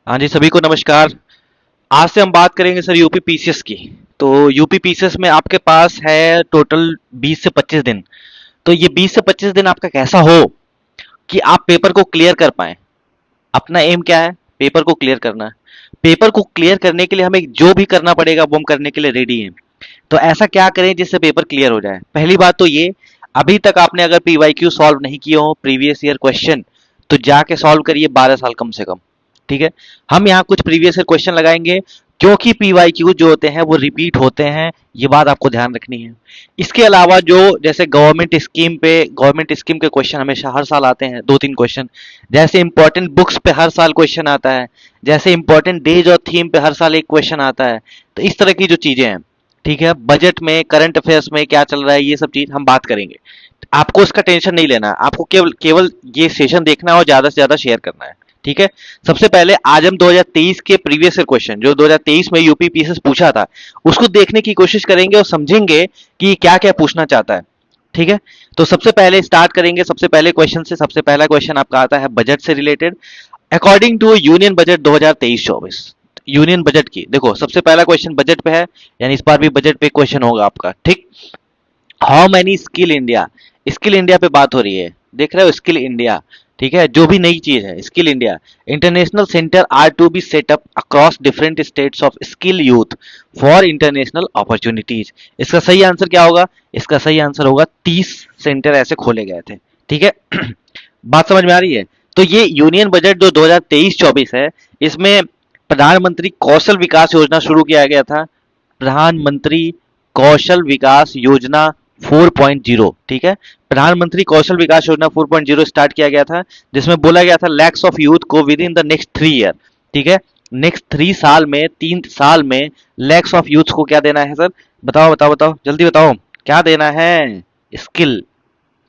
हाँ जी, सभी को नमस्कार। आज से हम बात करेंगे सर यूपी पीसीएस की। तो यूपी पीसीएस में आपके पास है टोटल 20 से 25 दिन। तो ये 20 से 25 दिन आपका कैसा हो कि आप पेपर को क्लियर कर पाएं। अपना एम क्या है? पेपर को क्लियर करना है। पेपर को क्लियर करने के लिए हमें जो भी करना पड़ेगा वो हम करने के लिए रेडी हैं। तो ऐसा क्या करें जिससे पेपर क्लियर हो जाए? पहली बात तो ये, अभी तक आपने अगर पीवाईक्यू सॉल्व नहीं किए हो प्रीवियस ईयर क्वेश्चन, तो जाके सॉल्व करिए 12 साल कम से कम। ठीक है। हम यहाँ कुछ प्रीवियस ईयर क्वेश्चन लगाएंगे, क्योंकि पीवाईक्यू जो होते हैं वो रिपीट होते हैं। ये बात आपको ध्यान रखनी है। इसके अलावा जो जैसे गवर्नमेंट स्कीम के क्वेश्चन हमेशा हर साल आते हैं, 2-3 क्वेश्चन। जैसे इंपॉर्टेंट बुक्स पे हर साल क्वेश्चन आता है। जैसे इंपॉर्टेंट डेज और थीम पे हर साल एक क्वेश्चन आता है। तो इस तरह की जो चीजें हैं, ठीक है, बजट में करंट अफेयर्स में क्या चल रहा है, ये सब चीज हम बात करेंगे। आपको इसका टेंशन नहीं लेना है, आपको केवल केवल ये सेशन देखना है और ज्यादा से ज्यादा शेयर करना है। ठीक है। सबसे पहले आज हम 2023 के प्रीवियस ईयर क्वेश्चन, जो 2023 में यूपी पीसीएस पूछा था, उसको देखने की कोशिश करेंगे और समझेंगे कि क्या क्या पूछना चाहता है। ठीक है। तो सबसे पहले स्टार्ट करेंगे सबसे पहले क्वेश्चन से। सबसे पहला क्वेश्चन आपका आता है बजट से related. According to union budget 2023-24, union budget की देखो, सबसे पहला क्वेश्चन बजट पे है, यानी इस बार भी बजट पे क्वेश्चन होगा आपका। ठीक। How many skill India, skill India पे बात हो रही है, देख रहे हो, स्किल इंडिया। ठीक है, जो भी नई चीज है skill India. International centre are to be set up across different states of skill youth for international opportunities. इसका सही आंसर क्या होगा? इसका सही आंसर होगा 30 सेंटर ऐसे खोले गए थे। ठीक है। बात समझ में आ रही है? तो ये यूनियन बजट जो 2023-24 है, इसमें प्रधानमंत्री कौशल विकास योजना शुरू किया गया था। प्रधानमंत्री कौशल विकास योजना 4.0। ठीक है। प्रधानमंत्री कौशल विकास योजना 4.0 स्टार्ट किया गया था, जिसमें बोला गया था लैक्स ऑफ यूथ को with in the next 3 year. ठीक है। नेक्स्ट 3 साल में, 3 साल में लैक्स ऑफ यूथ को क्या देना है सर? बताओ बताओ बताओ, जल्दी बताओ। क्या देना है? स्किल।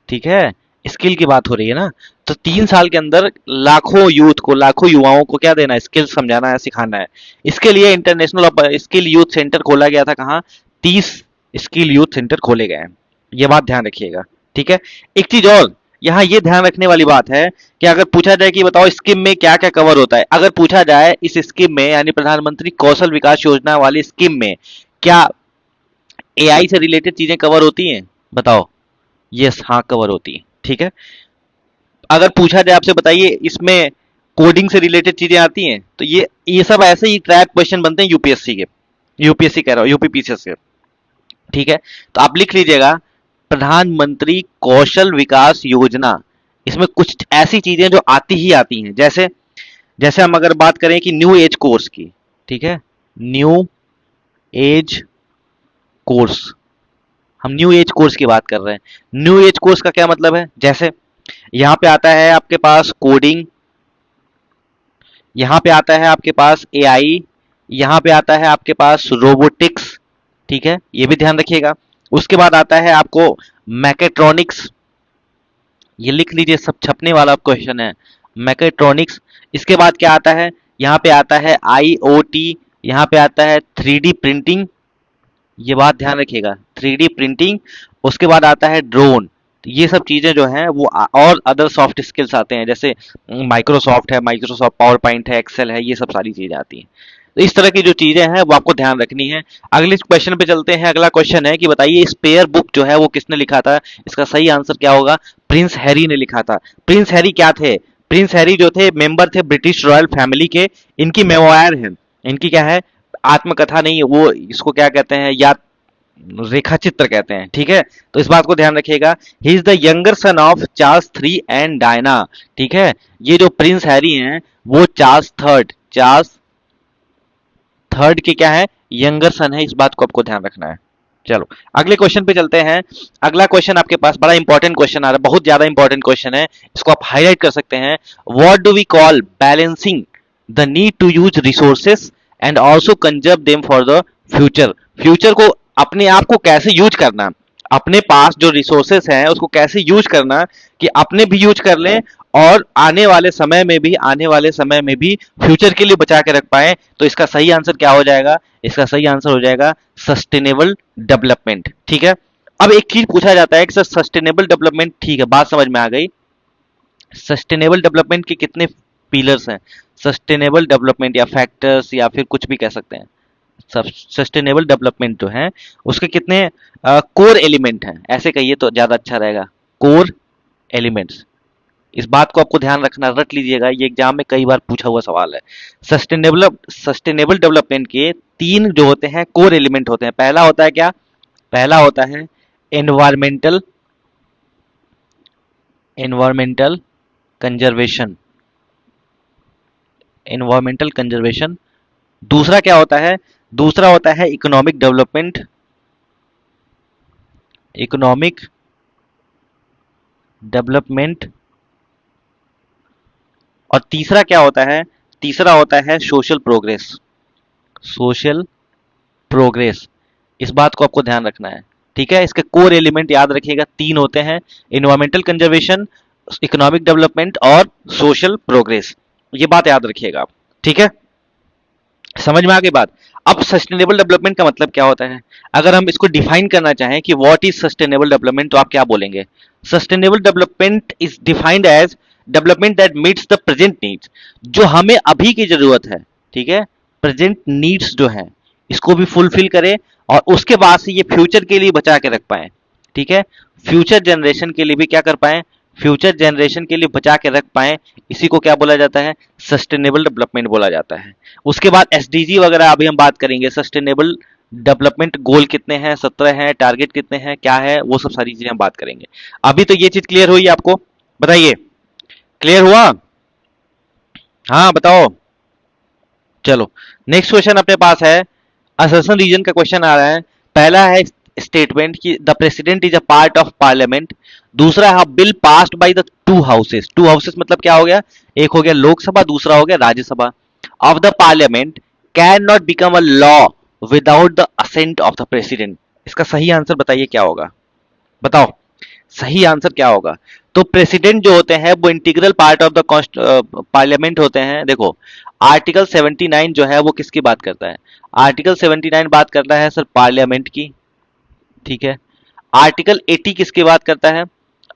ठीक है। स्किल की बात हो रही है ना। तो 3 साल के अंदर लाखों यूथ को, लाखों युवाओं को क्या देना है? स्किल समझाना है, सिखाना है। इसके लिए इंटरनेशनल स्किल यूथ सेंटर खोला गया था। कहाँ? 30 स्किल यूथ सेंटर खोले गए हैं। ये बात ध्यान रखिएगा। ठीक है। एक चीज और यहाँ ये ध्यान रखने वाली बात है कि अगर पूछा जाए कि बताओ स्कीम में क्या क्या कवर होता है, अगर पूछा जाए इस स्कीम में, यानी प्रधानमंत्री कौशल विकास योजना वाली स्कीम में, क्या एआई से रिलेटेड चीजें कवर होती हैं? बताओ। यस, हाँ, कवर होती है। ठीक है। अगर पूछा जाए आपसे, बताइए इसमें कोडिंग से रिलेटेड चीजें आती हैं, तो ये सब ऐसे ही ट्रैप क्वेश्चन बनते हैं यूपीएससी के। यूपीएससी कह रहा हूँ, यूपी पीसीएस के। ठीक है। तो आप लिख लीजिएगा प्रधानमंत्री कौशल विकास योजना। इसमें कुछ ऐसी चीजें जो आती ही आती हैं, जैसे जैसे हम अगर बात करें कि न्यू एज कोर्स की। ठीक है। न्यू एज कोर्स, हम न्यू एज कोर्स की बात कर रहे हैं। न्यू एज कोर्स का क्या मतलब है? जैसे यहाँ पे आता है आपके पास कोडिंग, यहाँ पे आता है आपके पास एआई, यहाँ पे आता है आपके पास रोबोटिक्स। ठीक है, ये भी ध्यान रखिएगा। उसके बाद आता है आपको मैकेट्रॉनिक्स। ये लिख लीजिए, सब छपने वाला क्वेश्चन है, मैकेट्रॉनिक्स। इसके बाद क्या आता है? यहाँ पे आता है आईओटी, यहाँ पे आता है 3D प्रिंटिंग। ये बात ध्यान रखिएगा, 3D प्रिंटिंग। उसके बाद आता है ड्रोन। तो ये सब चीजें जो हैं वो और अदर सॉफ्ट स्किल्स आते हैं, जैसे माइक्रोसॉफ्ट है, माइक्रोसॉफ्ट पावर पॉइंट है, एक्सेल है, ये सब सारी चीजें आती हैं। तो इस तरह की जो चीजें हैं वो आपको ध्यान रखनी है। अगले क्वेश्चन पे चलते हैं। अगला क्वेश्चन है कि बताइए स्पेयर बुक जो है वो किसने लिखा था? इसका सही आंसर क्या होगा? प्रिंस हैरी ने लिखा था। प्रिंस हैरी क्या थे? प्रिंस हैरी जो थे, मेंबर थे ब्रिटिश रॉयल फैमिली के। इनकी मेमोयर है, इनकी क्या है, आत्मकथा नहीं, वो इसको क्या कहते हैं, या रेखा चित्र कहते हैं। ठीक है। तो इस बात को ध्यान रखिएगा। He is the younger son of Charles 3 and Diana. ठीक है। ये जो प्रिंस हैरी हैं वो चार्ल्स थर्ड के क्या है, यंगर सन है। इस बात को आपको ध्यान रखना है। चलो अगले क्वेश्चन पे चलते हैं। अगला क्वेश्चन आपके पास बड़ा इंपॉर्टेंट क्वेश्चन आ रहा है, बहुत ज्यादा इंपॉर्टेंट क्वेश्चन है। इसको आप हाईलाइट कर सकते हैं। What do we call balancing the need to use resources and also conserve them for the future? Future को, अपने आप को कैसे यूज करना, अपने पास जो रिसोर्सेस हैं उसको कैसे यूज करना कि अपने भी यूज कर लें और आने वाले समय में भी फ्यूचर के लिए बचा के रख पाए। तो इसका सही आंसर क्या हो जाएगा? इसका सही आंसर हो जाएगा सस्टेनेबल डेवलपमेंट। ठीक है। अब एक चीज पूछा जाता है कि सर सस्टेनेबल डेवलपमेंट, ठीक है, बात समझ में आ गई। सस्टेनेबल डेवलपमेंट के कितने पिलर्स हैं? सस्टेनेबल डेवलपमेंट या फैक्टर्स या फिर कुछ भी कह सकते हैं। सस्टेनेबल डेवलपमेंट जो है उसके कितने कोर एलिमेंट हैं, ऐसे कहिए तो ज्यादा अच्छा रहेगा। कोर एलिमेंट्स, इस बात को आपको ध्यान रखना, रट लीजिएगा, ये एग्जाम में कई बार पूछा हुआ सवाल है। सस्टेनेबल डेवलपमेंट के तीन जो होते हैं कोर एलिमेंट होते हैं। पहला होता है क्या? पहला होता है environmental environmental conservation, environmental conservation. दूसरा क्या होता है? दूसरा होता है इकोनॉमिक डेवलपमेंट, इकोनॉमिक डेवलपमेंट। और तीसरा क्या होता है? तीसरा होता है सोशल प्रोग्रेस, सोशल प्रोग्रेस। इस बात को आपको ध्यान रखना है, ठीक है। इसके कोर एलिमेंट याद रखिएगा, तीन होते हैं, एनवायरमेंटल कंजर्वेशन, इकोनॉमिक डेवलपमेंट और सोशल प्रोग्रेस। ये बात याद रखिएगा आप, ठीक है। समझ में आ गई बात? अब सस्टेनेबल डेवलपमेंट का मतलब क्या होता है? अगर हम इसको डिफाइन करना चाहें कि व्हाट इज सस्टेनेबल डेवलपमेंट, तो आप क्या बोलेंगे? Sustainable development is defined as development that meets the present needs, जो हमें अभी की जरूरत है, ठीक है, प्रेजेंट नीड्स जो है इसको भी फुलफिल करे और उसके बाद से ये फ्यूचर के लिए बचा के रख पाए, ठीक है, फ्यूचर जनरेशन के लिए भी क्या कर पाए, फ्यूचर जनरेशन के लिए बचा के रख पाए। इसी को क्या बोला जाता है? सस्टेनेबल डेवलपमेंट बोला जाता है। उसके बाद एसडीजी वगैरह अभी हम बात करेंगे। सस्टेनेबल डेवलपमेंट गोल कितने हैं? 17 हैं। टारगेट कितने हैं, क्या है, वो सब सारी चीजें हम बात करेंगे। अभी तो ये चीज क्लियर हुई आपको? बताइए, क्लियर हुआ? हाँ बताओ। चलो नेक्स्ट क्वेश्चन अपने पास है, असर्शन रीजन का क्वेश्चन आ रहा है। पहला है स्टेटमेंट कि the president is a part of parliament. दूसरा है bill passed by the two houses. To houses मतलब क्या हो गया? एक हो गया लोकसभा, दूसरा हो गया Rajya Sabha. Of the parliament can not become a law without the assent of the president. इसका सही आंसर बताइए क्या होगा? बताओ सही आंसर क्या होगा? तो प्रेसिडेंट जो होते हैं वो integral part of the parliament होते हैं। देखो आर्टिकल 79 जो है वो किसकी बात करता है? आर्टिकल 79 बात करता है सर पार्लियामेंट की, ठीक है। आर्टिकल 80 किसकी बात करता है?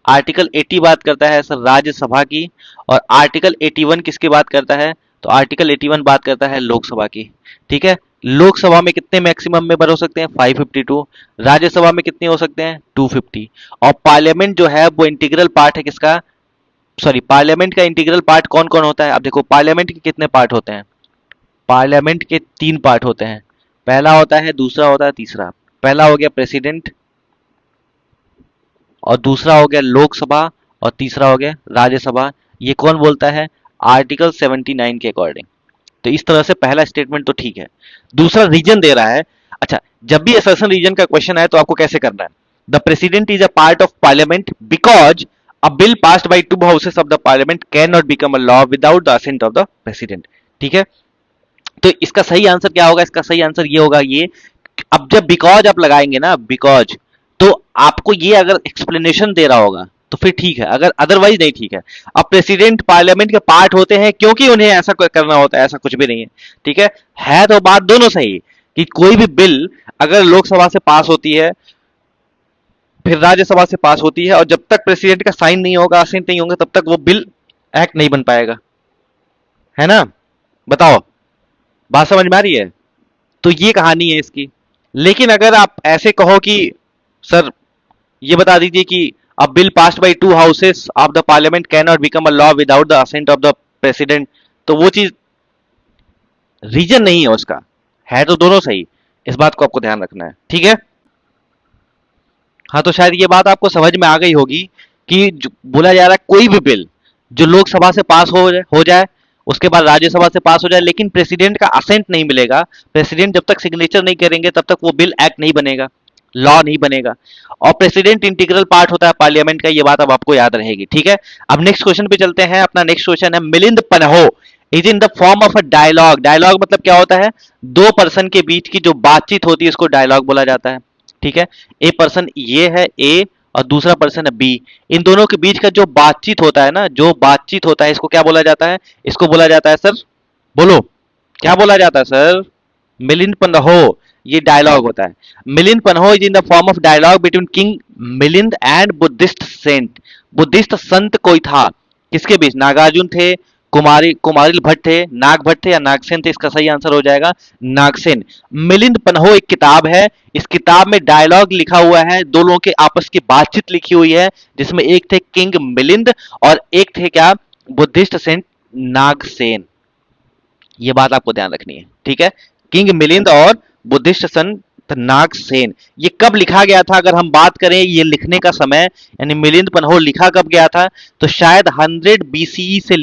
आर्टिकल 80 बात करता है सर राज्यसभा की। और आर्टिकल 81 किसकी बात करता है? तो आर्टिकल 81 बात करता है लोकसभा की, ठीक है। लोकसभा में कितने मैक्सिमम मेंबर हो सकते हैं? 552। राज्यसभा में कितने हो सकते हैं? 250। और पार्लियामेंट जो है वो इंटीग्रल पार्ट है किसका? सॉरी, पार्लियामेंट का इंटीग्रल पार्ट कौन कौन होता है? अब देखो पार्लियामेंट के कितने पार्ट होते हैं? पार्लियामेंट के तीन पार्ट होते हैं। पहला होता है, दूसरा होता है, तीसरा। पहला हो गया प्रेसिडेंट, और दूसरा हो गया लोकसभा, और तीसरा हो गया राज्यसभा। ये कौन बोलता है? आर्टिकल 79 के अकॉर्डिंग। तो इस तरह से पहला स्टेटमेंट तो ठीक है। दूसरा रीजन दे रहा है। अच्छा, जब भी असर्शन रीजन का क्वेश्चन है तो आपको कैसे करना है? The president is a part of parliament because a bill passed by two houses of the parliament can not become a law without the assent of the president, ठीक है। तो इसका सही आंसर क्या होगा? इसका सही आंसर ये होगा, ये अब जब बिकॉज आप लगाएंगे ना, बिकॉज, तो आपको ये अगर एक्सप्लेनेशन दे रहा होगा तो फिर ठीक है, अगर अदरवाइज नहीं ठीक है। अब प्रेसिडेंट पार्लियामेंट के पार्ट होते हैं क्योंकि उन्हें ऐसा करना होता है, ऐसा कुछ भी नहीं है, ठीक है तो बात दोनों सही कि कोई भी बिल अगर लोकसभा से पास होती है फिर राज्यसभा से पास होती है और जब तक प्रेसिडेंट का साइन नहीं होगा, असेंट नहीं होगा, तब तक वो बिल एक्ट नहीं बन पाएगा, है ना। बताओ बात समझ में आ रही है? तो ये कहानी है इसकी। लेकिन अगर आप ऐसे कहो कि सर ये बता दीजिए कि a bill passed by two houses of the parliament can not become a law without the assent of the president, तो वो चीज रीजन नहीं है उसका, है तो दोनों सही। इस बात को आपको ध्यान रखना है, ठीक है। हाँ तो शायद ये बात आपको समझ में आ गई होगी कि बोला जा रहा है कोई भी बिल जो लोकसभा से पास हो जाए उसके बाद राज्यसभा से पास हो जाए लेकिन प्रेसिडेंट का असेंट नहीं मिलेगा, प्रेसिडेंट जब तक सिग्नेचर नहीं करेंगे तब तक वो बिल एक्ट नहीं बनेगा, लॉ नहीं बनेगा। और प्रेसिडेंट इंटीग्रल पार्ट होता है पार्लियामेंट का, ये बात अब आपको याद रहेगी, ठीक है। अब नेक्स्ट क्वेश्चन पे चलते हैं। अपना नेक्स्ट क्वेश्चन है, Milind Panho is in the form of a dialogue. Dialogue मतलब क्या होता है? दो पर्सन के बीच की जो बातचीत होती है इसको डायलॉग बोला जाता है, ठीक है। ए पर्सन ये है ए और दूसरा पर्सन है बी, इन दोनों के बीच का जो बातचीत होता है ना, जो बातचीत होता है इसको क्या बोला जाता है? इसको बोला जाता है सर, बोलो क्या बोला जाता है सर? मिलिंद पनहो, ये डायलॉग होता है। Milind Panho is in the form of dialogue between king Milind and Buddhist saint. Buddhist संत कोई था, किसके बीच? नागार्जुन थे, कुमारी कुमारिल भट्ट थे, नाग भट्ट थे या नागसेन थे? इसका सही आंसर हो जाएगा नागसेन। मिलिंद पन्हो एक किताब है, इस किताब में डायलॉग लिखा हुआ है, दो लोगों के आपस की बातचीत लिखी हुई है, जिसमें एक थे किंग मिलिंद और एक थे क्या, बुद्धिस्ट सेंट नागसेन। ये बात आपको ध्यान रखनी है, ठीक है। किंग मिलिंद और बुद्धिस्ट संत नागसेन। ये कब लिखा गया था अगर हम बात करें ये लिखने का समय, यानी मिलिंद पन्हो लिखा कब गया था, तो शायद 100 बीसीई से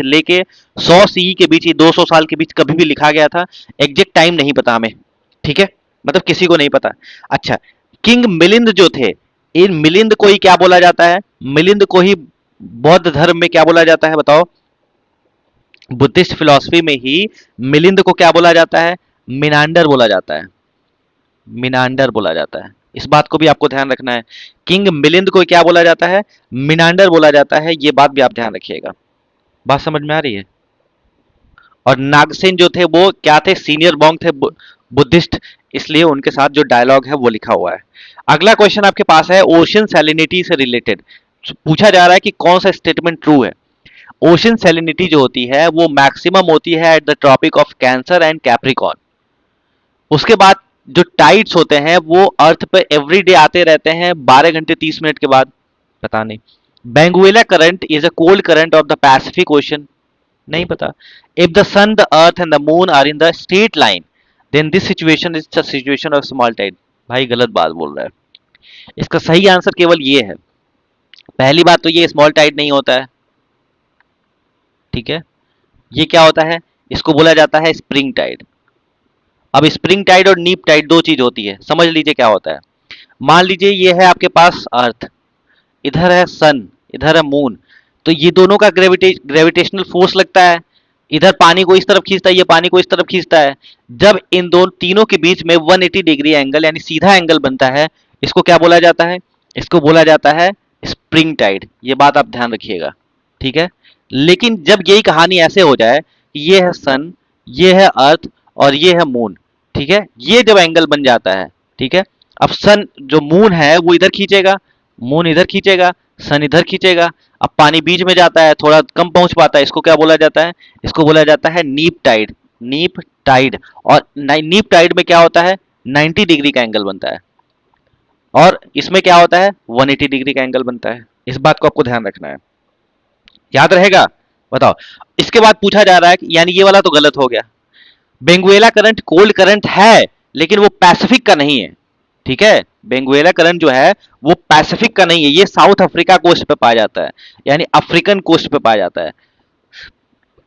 लेके 100 सीई के बीच, ये 200 साल के बीच कभी भी लिखा गया था। एग्जैक्ट टाइम नहीं पता हमें, ठीक है, मतलब किसी को नहीं पता। अच्छा, किंग मिलिंद जो थे, इन मिलिंद को ही क्या बोला जाता है? मिलिंद को ही बौद्ध धर्म में क्या बोला जाता है बताओ? बुद्धिस्ट फिलॉसफी में ही मिलिंद को क्या बोला जाता है? मिनांडर बोला जाता है, मिनांडर बोला जाता है। इस बात को भी आपको ध्यान रखना है। किंग मिलिंद को क्या बोला जाता है? मिनांडर बोला जाता है, ये बात भी आप ध्यान रखिएगा। बात समझ में आ रही है? और नागसेन जो थे वो क्या थे? सीनियर मॉन्क थे बुद्धिस्ट, इसलिए उनके साथ जो डायलॉग है वो लिखा हुआ है। अगला क्वेश्चन आपके पास है ओशन सैलिनिटी से रिलेटेड। पूछा जा रहा है कि कौन सा स्टेटमेंट ट्रू है। ओशन सैलिनिटी जो होती है वो मैक्सिमम होती है at the tropic of Cancer and Capricorn. उसके बाद जो टाइड्स होते हैं वो अर्थ पे एवरीडे आते रहते हैं 12 घंटे 30 मिनट के बाद। पता नहीं। Benguela current is a cold current of the Pacific ocean. नहीं पता। If the sun the earth and the moon are in the straight line then this situation is the situation of small tide. भाई गलत बात बोल रहा है। इसका सही आंसर केवल ये है। पहली बात तो ये स्मॉल टाइड नहीं होता है, ठीक है। ये क्या होता है? इसको बोला जाता है स्प्रिंग टाइड। अब स्प्रिंग टाइड और नीप टाइड दो चीज होती है, समझ लीजिए क्या होता है। मान लीजिए ये है आपके पास अर्थ, इधर है सन, इधर है मून, तो ये दोनों का ग्रेविटेशनल फोर्स लगता है। इधर पानी को इस तरफ खींचता है, ये पानी को इस तरफ खींचता है। जब इन दोनों तीनों के बीच में 180 डिग्री एंगल यानी सीधा एंगल बनता है, इसको क्या बोला जाता है? इसको बोला जाता है स्प्रिंग टाइड। ये बात आप ध्यान रखिएगा, ठीक है। लेकिन जब यही कहानी ऐसे हो जाए, ये है सन, ये है अर्थ और ये है मून, ठीक है, ये जब एंगल बन जाता है, ठीक है, अब सन जो मून है वो इधर खींचेगा, मून इधर खींचेगा, सन इधर खींचेगा। अब पानी बीच में जाता है, थोड़ा कम पहुंच पाता है, इसको क्या बोला जाता है? इसको बोला जाता है नीप टाइड। नीप टाइड। और नीप टाइड में क्या होता है? 90 डिग्री का एंगल बनता है, और इसमें क्या होता है? 180 डिग्री का एंगल बनता है। इस बात को आपको ध्यान रखना है, याद रहेगा। बताओ। इसके बाद पूछा जा रहा है कि यानी ये वाला तो गलत हो गया। बेंगुएला करंट कोल्ड करंट है, लेकिन वो पैसिफिक का नहीं है, ठीक है। बेंगुएला करंट जो है वो पैसिफिक का नहीं है, ये साउथ अफ्रीका कोस्ट पे पाया जाता है, यानी अफ्रीकन कोस्ट पे पाया जाता है।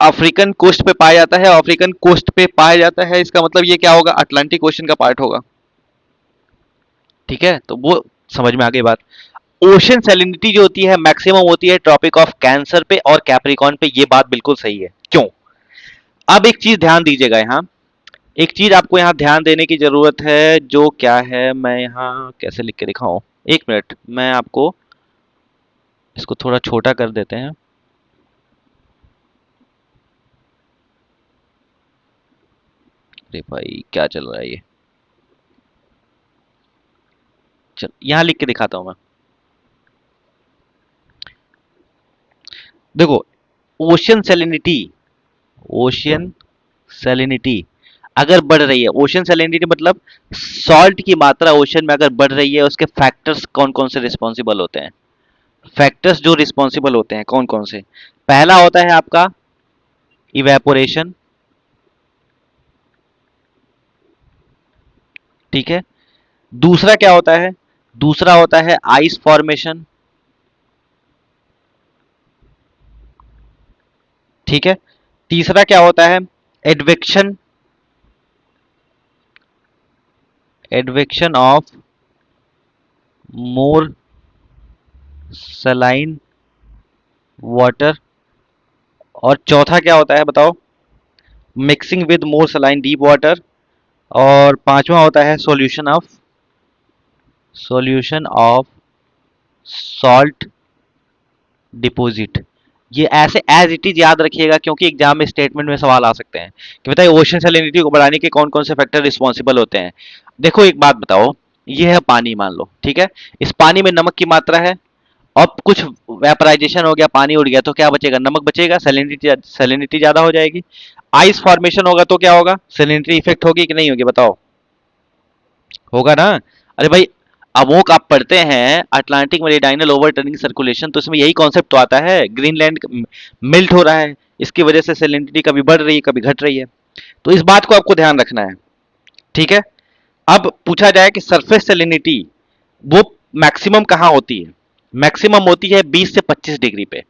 अफ्रीकन कोस्ट पे पाया जाता है, अफ्रीकन कोस्ट पे पाया जाता है, इसका मतलब ये क्या होगा? अटलांटिक ओशन का पार्ट होगा, ठीक है। तो वो समझ में आ गई बात। ओशन सैलिनिटी जो होती है मैक्सिमम होती है ट्रॉपिक ऑफ कैंसर पे और कैप्रिकॉर्न पे। ये बात बिल्कुल सही है। क्यों? अब एक चीज ध्यान दीजिएगा यहाँ, एक चीज आपको यहाँ ध्यान देने की जरूरत है, जो क्या है, मैं यहाँ कैसे लिख के दिखाऊं? एक मिनट, मैं आपको इसको थोड़ा छोटा कर देते हैं। अरे भाई क्या चल रहा है ये? चल यहाँ लिख के दिखाता हूं मैं। देखो, ओशन सैलिनिटी, ओशियन सैलिनिटी अगर बढ़ रही है, ओशन सैलिनिटी मतलब सॉल्ट की मात्रा ओशन में अगर बढ़ रही है, उसके फैक्टर्स कौन कौन से रिस्पॉन्सिबल होते हैं? फैक्टर्स जो रिस्पॉन्सिबल होते हैं कौन कौन से? पहला होता है आपका इवेपोरेशन, ठीक है। दूसरा क्या होता है? दूसरा होता है आइस फॉर्मेशन, ठीक है। तीसरा क्या होता है? Advection, advection of more saline water. और चौथा क्या होता है बताओ? Mixing with more saline deep water. और पांचवा होता है सॉल्यूशन ऑफ सॉल्ट डिपॉजिट। ये ऐसे एज इट इज याद रखिएगा, क्योंकि एग्जाम में स्टेटमेंट में सवाल आ सकते हैं कि बताइए ओशन सैलिनिटी को बढ़ाने के कौन कौन से फैक्टर रिस्पॉन्सिबल होते हैं। देखो एक बात बताओ, ये है पानी मान लो, ठीक है। इस पानी में नमक की मात्रा है, अब कुछ वेपराइजेशन हो गया, पानी उड़ गया, तो क्या बचेगा? नमक बचेगा, सैलिनिटी ज्यादा हो जाएगी। आइस फॉर्मेशन होगा तो क्या होगा? सैलिनिटी इफेक्ट होगी कि नहीं होगी बताओ? होगा ना। अरे भाई, अमोक आप पढ़ते हैं अटलांटिक मेरीडाइनल ओवरटर्निंग सर्कुलेशन, तो इसमें यही कॉन्सेप्ट तो आता है, ग्रीनलैंड मेल्ट हो रहा है, इसकी वजह से सैलिनिटी कभी बढ़ रही है कभी घट रही है। तो इस बात को आपको ध्यान रखना है। ठीक है। अब पूछा जाए कि सरफेस सैलिनिटी वो मैक्सिमम कहाँ होती है? मैक्सिमम होती है 20 से 25 डिग्री पे।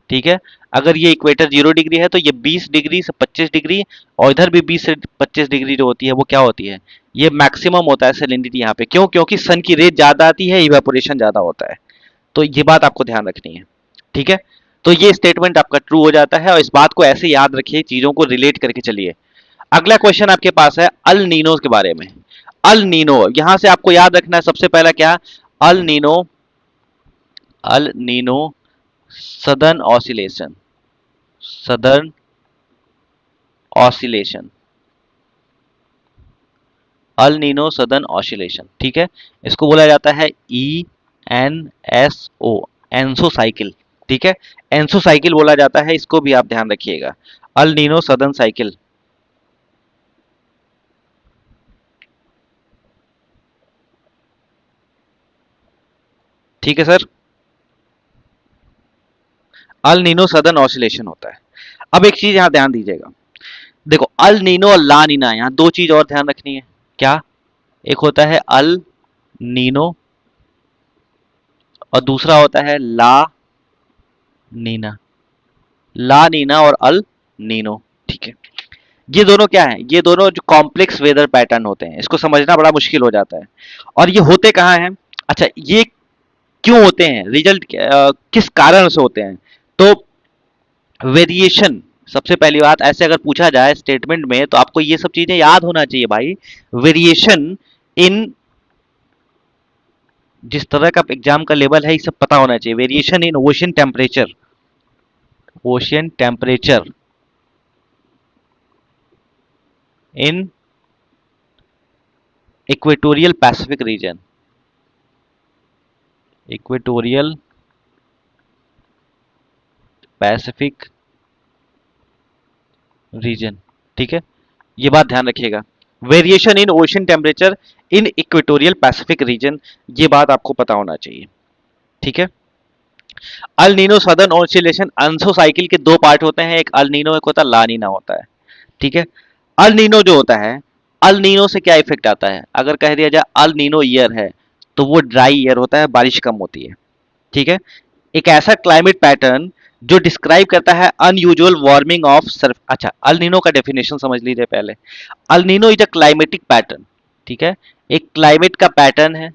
ठीक है। अगर ये इक्वेटर 0 डिग्री है तो ये 20 डिग्री से 25 डिग्री, और इधर भी 20 से 25 डिग्री जो होती है वो क्या होती है? ये मैक्सिमम होता है सैलिनिटी यहाँ पे। क्यों? क्योंकि सन की रेज ज्यादा आती है, इवेपोरेशन ज्यादा होता है। तो ये बात आपको ध्यान रखनी है। ठीक है। तो ये स्टेटमेंट आपका ट्रू हो जाता है, और इस बात को ऐसे याद रखिए, चीजों को रिलेट करके चलिए। अगला क्वेश्चन आपके पास है अल नीनो के बारे में। अल नीनो, यहां से आपको याद रखना है सबसे पहला क्या? अल नीनो, अल Nino southern oscillation, southern oscillation, अल नीनो सदर्न ऑसिलेशन। ठीक है। इसको बोला जाता है ENSO, एनसो साइकिल। ठीक है। एनसो साइकिल बोला जाता है, इसको भी आप ध्यान रखिएगा। अल नीनो सदर्न साइकिल। ठीक है सर। अल नीनो सदर्न ऑसिलेशन होता है। अब एक चीज यहां ध्यान दीजिएगा, देखो अल नीनो और ला नीना, यहां दो चीज और ध्यान रखनी है। क्या? एक होता है अल नीनो, और दूसरा होता है ला नीना। ला नीना और अल नीनो। ठीक है। ये दोनों क्या है? ये दोनों जो कॉम्प्लेक्स वेदर पैटर्न होते हैं, इसको समझना बड़ा मुश्किल हो जाता है। और ये होते कहाँ हैं? अच्छा, ये क्यों होते हैं? रिजल्ट किस कारण से होते हैं? तो वेरिएशन, सबसे पहली बात, ऐसे अगर पूछा जाए स्टेटमेंट में तो आपको ये सब चीजें याद होना चाहिए भाई। वेरिएशन इन, जिस तरह का एग्जाम का लेवल है ये सब पता होना चाहिए। Variation in ocean temperature, ocean temperature in equatorial Pacific region, equatorial Pacific region. ठीक है। ये बात ध्यान रखिएगा, variation in ocean temperature in equatorial Pacific region, ये बात आपको पता होना चाहिए। ठीक है। El Nino southern oscillation, ENSO cycle के दो पार्ट होते हैं, एक अल नीनो, एक होता है ला नीना होता है। ठीक है। अल नीनो जो होता है, अल नीनो से क्या इफेक्ट आता है? अगर कह दिया जाए अल नीनो ईयर है, तो वो ड्राई ईयर होता है, बारिश कम होती है। ठीक है। एक ऐसा क्लाइमेट पैटर्न जो डिस्क्राइब करता है अनयूजुअल वार्मिंग ऑफ सर्फ। अच्छा, अल नीनो का डेफिनेशन समझ लीजिए पहले। El Nino is a climatic pattern. ठीक है। एक क्लाइमेट का पैटर्न है।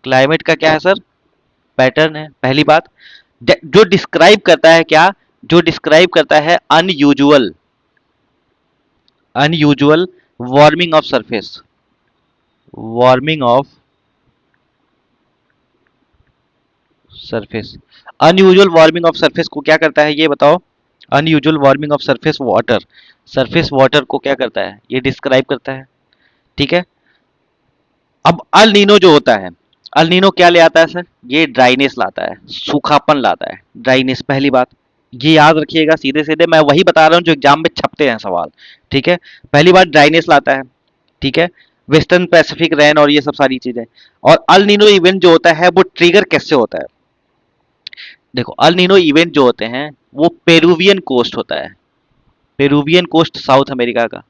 क्लाइमेट का क्या है सर? पैटर्न है, पहली बात। जो डिस्क्राइब करता है क्या? जो डिस्क्राइब करता है unusual, unusual warming of surface, warming of surface. Unusual warming of surface को क्या करता है ये बताओ? Unusual warming of surface water, surface water को क्या करता है? ये डिस्क्राइब करता है। ठीक है। अब अल नीनो जो होता है, अल नीनो क्या ले आता है सर? ये ड्राइनेस लाता है, सूखापन लाता है, ड्राइनेस, पहली बात। ये याद रखिएगा, सीधे सीधे मैं वही बता रहा हूं जो एग्जाम में छपते हैं सवाल। ठीक है। पहली बात ड्राइनेस लाता है। ठीक है। वेस्टर्न पैसिफिक रेन और ये सब सारी चीजें। और अल नीनो इवेंट जो होता है वो ट्रिगर कैसे होता है? देखो, अल नीनो इवेंट जो होते हैं वो पेरुवियन कोस्ट होता है, पेरुवियन कोस्ट साउथ अमेरिका का,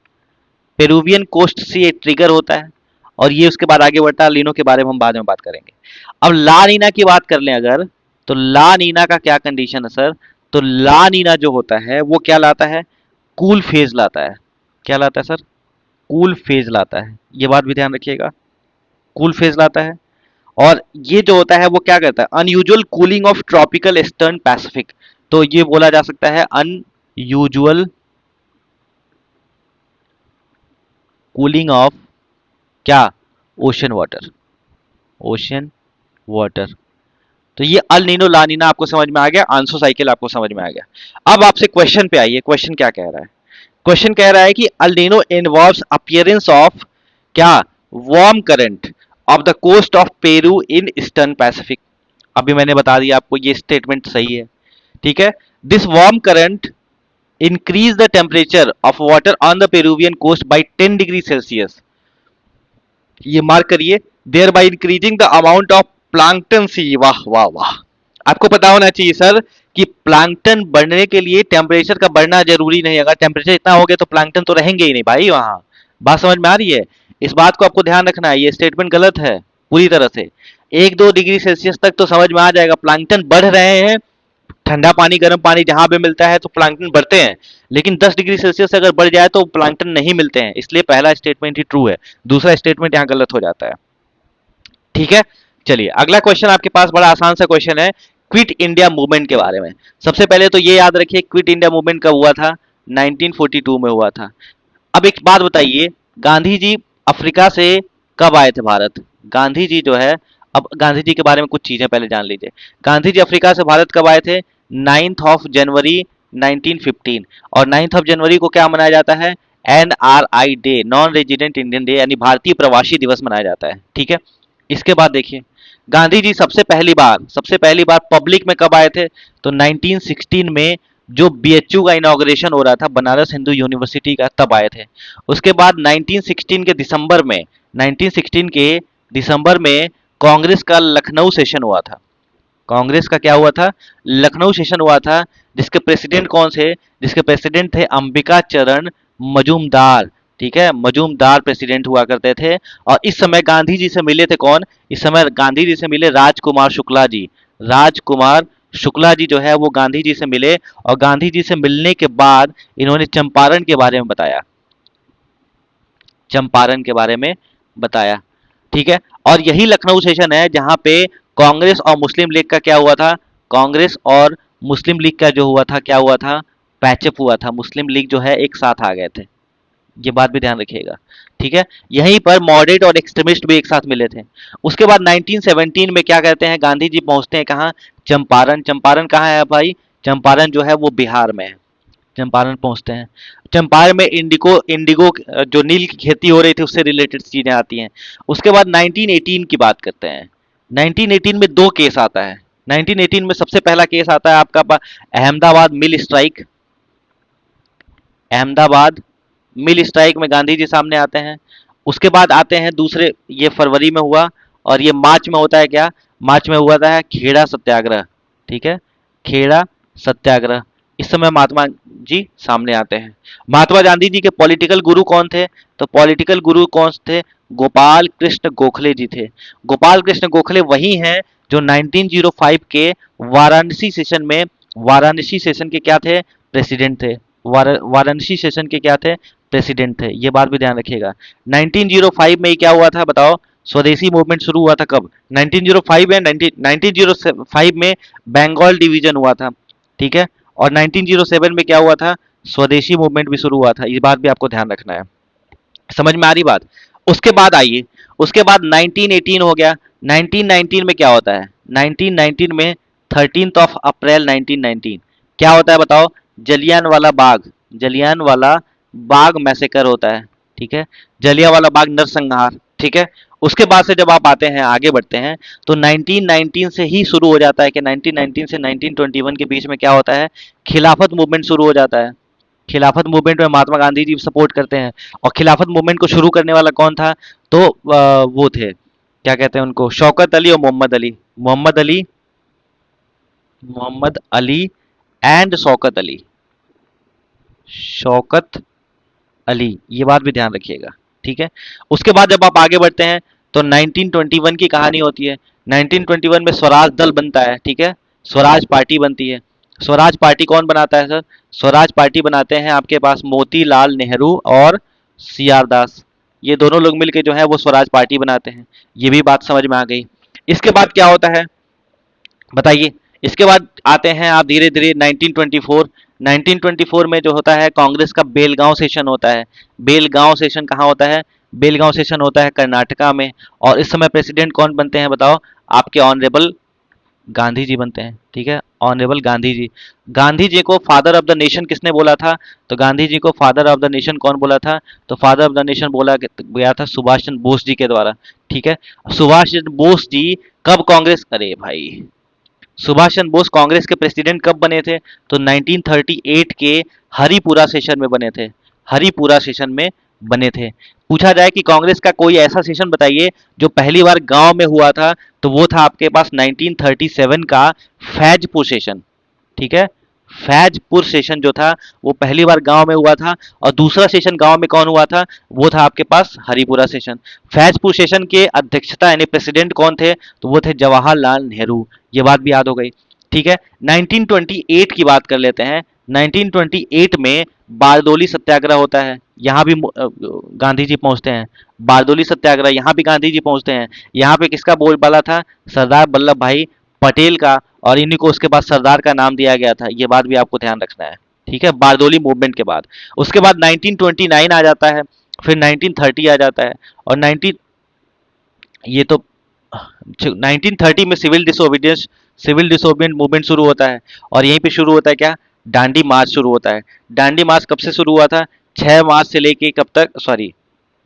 पेरुवियन कोस्ट से ये ट्रिगर होता है। और ये उसके बाद आगे बढ़ता है, लीनो के बारे में हम बाद में बात करेंगे। अब ला नीना की बात कर लें अगर, तो ला नीना का क्या कंडीशन है सर? तो ला नीना जो होता है वो क्या लाता है? कूल फेज लाता है। क्या लाता है सर? कूल फेज लाता है, ये बात भी ध्यान रखिएगा। कूल फेज लाता है। और ये जो होता है वो क्या करता है? Unusual cooling of tropical eastern Pacific. तो ये बोला जा सकता है अनयूजुअल कूलिंग ऑफ क्या? Ocean water, ocean water. तो ये अल नीनो ला नीना आपको समझ में आ गया, आंसर साइकिल आपको समझ में आ गया। अब आपसे क्वेश्चन पे आइए, क्वेश्चन क्या कह रहा है? क्वेश्चन कह रहा है कि El Nino involves appearance of क्या? Warm current of the coast of Peru in eastern Pacific. अभी मैंने बता दिया आपको, ये स्टेटमेंट सही है। ठीक है। This warm current increase the temperature of water on the Peruvian coast by 10 degree Celsius. ये मार्क करिए, thereby increasing the amount of plankton sea. वाह वाह वाह। आपको पता होना चाहिए सर कि प्लांकटन बढ़ने के लिए टेम्परेचर का बढ़ना जरूरी नहीं है। अगर टेम्परेचर इतना हो गया तो प्लांकटन तो रहेंगे ही नहीं भाई वहां। बात समझ में आ रही है? इस बात को आपको ध्यान रखना है, ये स्टेटमेंट गलत है पूरी तरह से। 1-2 डिग्री सेल्सियस तक तो समझ में आ जाएगा, प्लांकटन बढ़ रहे हैं, ठंडा पानी गर्म पानी जहां पे मिलता है तो प्लांकटन बढ़ते हैं। लेकिन 10 डिग्री सेल्सियस से अगर बढ़ जाए तो प्लांकटन नहीं मिलते हैं, इसलिए पहला स्टेटमेंट ही ट्रू है, दूसरा स्टेटमेंट यहाँ गलत हो जाता है। ठीक है। चलिए अगला क्वेश्चन आपके पास बड़ा आसान सा क्वेश्चन है, क्विट इंडिया मूवमेंट के बारे में। सबसे पहले तो ये याद रखिए, क्विट इंडिया मूवमेंट कब हुआ था? 1942 में हुआ था। अब एक बात बताइए, गांधी जी अफ्रीका से कब आए थे भारत? गांधी जी जो है, अब गांधी जी के बारे में कुछ चीजें पहले जान लीजिए। गांधी जी अफ्रीका से भारत कब आए थे? 9 जनवरी 1915। और 9 जनवरी को क्या मनाया जाता है? NRI day, non resident Indian day, यानी भारतीय प्रवासी दिवस मनाया जाता है। ठीक है। इसके बाद देखिए, गांधी जी सबसे पहली बार पब्लिक में कब आए थे? तो 1916 में, जो BHU का इनॉग्रेशन हो रहा था बनारस हिंदू यूनिवर्सिटी का, तब आए थे। उसके बाद 1916 के दिसंबर में कांग्रेस का लखनऊ सेशन हुआ था। कांग्रेस का क्या हुआ था? लखनऊ सेशन हुआ था। जिसके प्रेसिडेंट कौन थे? जिसके प्रेसिडेंट थे अंबिका चरण मजूमदार। ठीक है, मजूमदार प्रेसिडेंट हुआ करते थे। और इस समय गांधी जी से मिले थे कौन? इस समय गांधी जी से मिले राजकुमार शुक्ला जी। राजकुमार शुक्ला जी जो है वो गांधी जी से मिले, और गांधी जी से मिलने के बाद इन्होंने चंपारण के बारे में बताया। चंपारण के बारे में बताया। ठीक है। और यही लखनऊ सेशन है जहां पे कांग्रेस और मुस्लिम लीग का क्या हुआ था? कांग्रेस और मुस्लिम लीग का जो हुआ था, क्या हुआ था? पैचअप हुआ था। मुस्लिम लीग जो है एक साथ आ गए थे। ये बात भी ध्यान रखिएगा। ठीक है। यहीं पर मॉडरेट और एक्सट्रीमिस्ट भी एक साथ मिले थे। उसके बाद 1917 में क्या कहते हैं, गांधी जी पहुंचते हैं कहाँ? चंपारण। चंपारण कहाँ है भाई? चंपारण जो है वो बिहार में है। चंपारण पहुंचते हैं। चंपारण में इंडिको इंडिगो जो नील की खेती हो रही थी उससे रिलेटेड चीजें आती हैं। उसके बाद 1918 की बात करते हैं। 1918 में दो केस आता है। 1918 में सबसे पहला केस आता है आपका अहमदाबाद मिल स्ट्राइक। अहमदाबाद मिल स्ट्राइक में गांधी जी सामने आते हैं। उसके बाद आते हैं दूसरे, ये फरवरी में हुआ। और ये मार्च में होता है क्या? मार्च में हुआ था खेड़ा सत्याग्रह। ठीक है, खेड़ा सत्याग्रह। इस समय महात्मा जी सामने आते हैं। महात्मा गांधी जी के पॉलिटिकल गुरु कौन थे? तो पॉलिटिकल गुरु कौन थे? गोपाल कृष्ण गोखले जी थे। गोपाल कृष्ण गोखले वही हैं जो 1905 के वाराणसी सेशन में, वाराणसी सेशन के क्या थे? प्रेसिडेंट थे। वाराणसी सेशन के क्या थे? प्रेसिडेंट थे। ये बात भी ध्यान रखिएगा। 1905 में क्या हुआ था बताओ? स्वदेशी मूवमेंट शुरू हुआ था कब? 1905 में, 1905 में बंगाल डिवीजन हुआ था। ठीक है। और 1907 में क्या हुआ था? स्वदेशी मूवमेंट भी शुरू हुआ था। ये बात भी आपको ध्यान रखना है। समझ में आ रही बात? उसके बाद आइए, उसके बाद 1918 हो गया। 1919 में क्या होता है? 1919 में 13 अप्रैल 1919 क्या होता है बताओ? जलियांवाला बाग, जलियांवाला बाग मैसेकर होता है। ठीक है, जलियांवाला बाग नरसंहार। ठीक है। उसके बाद से जब आप आते हैं, आगे बढ़ते हैं, तो 1919 से ही शुरू हो जाता है कि 1919 से 1921 के बीच में क्या होता है? खिलाफत मूवमेंट शुरू हो जाता है। खिलाफत मूवमेंट में महात्मा गांधी जी सपोर्ट करते हैं। और खिलाफत मूवमेंट को शुरू करने वाला कौन था? तो वो थे, क्या कहते हैं उनको? शौकत अली और मोहम्मद अली। मोहम्मद अली, मोहम्मद अली एंड शौकत अली। शौकत अली, ये बात भी ध्यान रखिएगा। ठीक है। उसके बाद जब आप आगे बढ़ते हैं तो 1921 की कहानी होती है। 1921 में स्वराज दल बनता है। ठीक है, स्वराज पार्टी बनती है। स्वराज पार्टी कौन बनाता है सर? स्वराज पार्टी बनाते हैं आपके पास मोतीलाल नेहरू और सीआर दास। ये दोनों लोग मिलकर जो है वो स्वराज पार्टी बनाते हैं। ये भी बात समझ में आ गई। इसके बाद क्या होता है बताइए? इसके बाद आते हैं आप धीरे धीरे 1924। 1924 में जो होता है कांग्रेस का बेलगांव सेशन होता है। बेलगांव सेशन कहाँ होता है? बेलगांव सेशन होता है कर्नाटका में। और इस समय प्रेसिडेंट कौन बनते हैं बताओ? आपके ऑनरेबल गांधी जी बनते हैं। ठीक है, ऑनरेबल गांधी जी। गांधी जी को फादर ऑफ द नेशन किसने बोला था? तो गांधी जी को फादर ऑफ द नेशन कौन बोला था? तो फादर ऑफ द नेशन बोला गया था सुभाष चंद्र बोस जी के द्वारा। ठीक है, सुभाष चंद्र बोस जी कब कांग्रेस, अरे भाई सुभाष चंद्र बोस कांग्रेस के प्रेसिडेंट कब बने थे? तो 1938 के हरिपुरा सेशन में बने थे। हरिपुरा सेशन में बने थे। पूछा जाए कि कांग्रेस का कोई ऐसा सेशन बताइए जो पहली बार गांव में हुआ था, तो वो था आपके पास 1937 का फैजपुर सेशन। ठीक है, फैजपुर सेशन जो था वो पहली बार गांव में हुआ था। और दूसरा सेशन गांव में कौन हुआ था? वो था आपके पास हरिपुरा सेशन। फैजपुर सेशन के अध्यक्षता यानी प्रेसिडेंट कौन थे? तो वो थे जवाहरलाल नेहरू। ये बात भी याद हो गई। ठीक है, 1928 की बात कर लेते हैं। 1928 में बारदोली सत्याग्रह होता है। यहाँ भी गांधी जी पहुंचते हैं। बारदोली सत्याग्रह, यहाँ भी गांधी जी पहुंचते हैं। यहाँ पे किसका बोलबाला था? सरदार वल्लभ भाई पटेल का। और इन्हीं को उसके बाद सरदार का नाम दिया गया था। ये बात भी आपको ध्यान रखना है। ठीक है, बारदोली मूवमेंट के बाद। उसके बाद 1929 आ जाता है, फिर 1930 आ जाता है। और 19 ये तो 1930 में सिविल डिसोबीडियंट मूवमेंट शुरू होता है। और यहीं पे शुरू होता है क्या? डांडी मार्च शुरू होता है। डांडी मार्च कब से शुरू हुआ था? 6 मार्च से लेके कब तक, सॉरी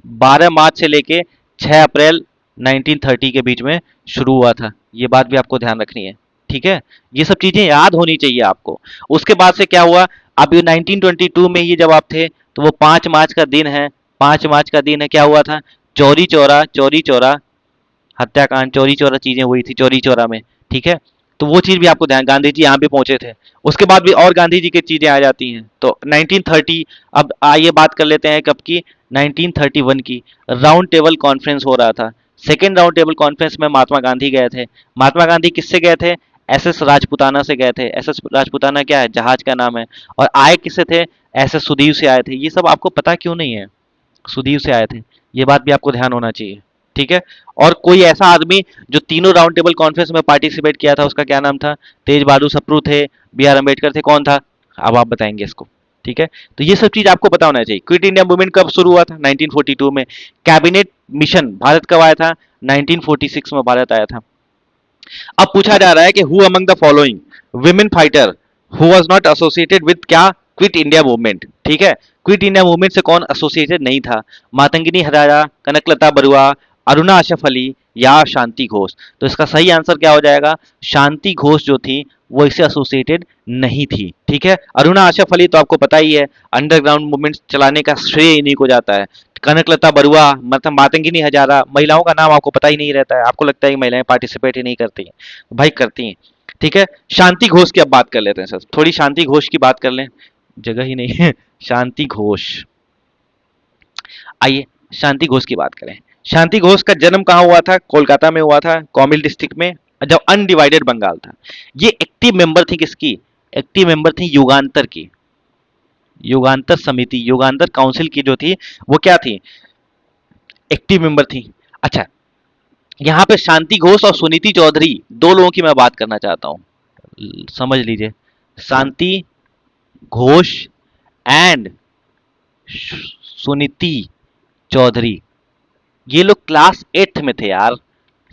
12 मार्च से लेके 6 अप्रैल 1930 के बीच में शुरू हुआ था। ये बात भी आपको ध्यान रखनी है। ठीक है, ये सब चीजें याद होनी चाहिए आपको। उसके बाद से क्या हुआ? अब ये 1922 में ही जब आप थे, तो वो 5 मार्च का दिन है। 5 मार्च का दिन है, क्या हुआ था? चौरी चौरा हत्याकांड, चौरी चौरा चीजें हुई थी चौरी चौरा में। ठीक है, तो वो चीज भी आपको ध्यान, गांधी जी यहाँ पे पहुंचे थे। उसके बाद भी और गांधी जी की चीजें आ जाती हैं। तो 1930, अब आइए बात कर लेते हैं कब की? 1931 की। राउंड टेबल कॉन्फ्रेंस हो रहा था। सेकेंड राउंड टेबल कॉन्फ्रेंस में महात्मा गांधी गए थे। महात्मा गांधी किससे गए थे? एस राजपुताना से गए थे। एस राजपुताना क्या है? जहाज का नाम है। और आए किससे थे? सुधीव से आए थे। ये सब आपको पता क्यों नहीं है? सुधीव से आए थे। ये बात भी आपको ध्यान होना चाहिए। ठीक है, और कोई ऐसा आदमी जो तीनों राउंड टेबल कॉन्फ्रेंस में पार्टिसिपेट किया था, उसका क्या नाम था? तेज बहादुर सप्रू थे, बी आर अम्बेडकर थे, कौन था? अब आप बताएंगे इसको। ठीक है, तो ये सब चीज आपको पता होना चाहिए। क्विट इंडिया मूवमेंट कब शुरू हुआ था? 1942 में। कैबिनेट मिशन भारत कब आया था? 1946 में भारत आया था। अब पूछा जा रहा है कि who among the following women fighter who was not associated with क्या? Quit India movement. ठीक है, क्विट इंडिया मूवमेंट से कौन एसोसिएटेड नहीं था? मातंगिनी हजारा, कनकलता बरुआ, अरुणा आशफ अली या शांति घोष। तो इसका सही आंसर क्या हो जाएगा? शांति घोष जो थी वो इससे एसोसिएटेड नहीं थी। ठीक है, अरुणा आशफ अली तो आपको पता ही है, अंडरग्राउंड मूवमेंट चलाने का श्रेय इन्हीं को जाता है। कनकलता बरुआ, मतलब मातंगिनी हजारा, महिलाओं का नाम आपको पता ही नहीं रहता है। आपको लगता है कि महिलाएं पार्टिसिपेट ही नहीं करती हैं, भाई करती हैं। ठीक है, शांति घोष की अब बात कर लेते हैं सर। थोड़ी शांति घोष की बात कर लें, जगह ही नहीं है। शांति घोष, आइए शांति घोष की बात करें। शांति घोष का जन्म कहाँ हुआ था? कोलकाता में हुआ था, कौमिल डिस्ट्रिक्ट में, जब अनडिवाइडेड बंगाल था। ये एक्टिव मेंबर थी किसकी? एक्टिव मेंबर थी युगांतर की। युगांतर समिति, युगांतर काउंसिल की जो थी, वो क्या थी? एक्टिव मेंबर थी। अच्छा, यहाँ पे शांति घोष और सुनीति चौधरी, दो लोगों की मैं बात करना चाहता हूँ, समझ लीजिए। शांति घोष एंड सुनीति चौधरी, ये लोग क्लास 8th में थे यार।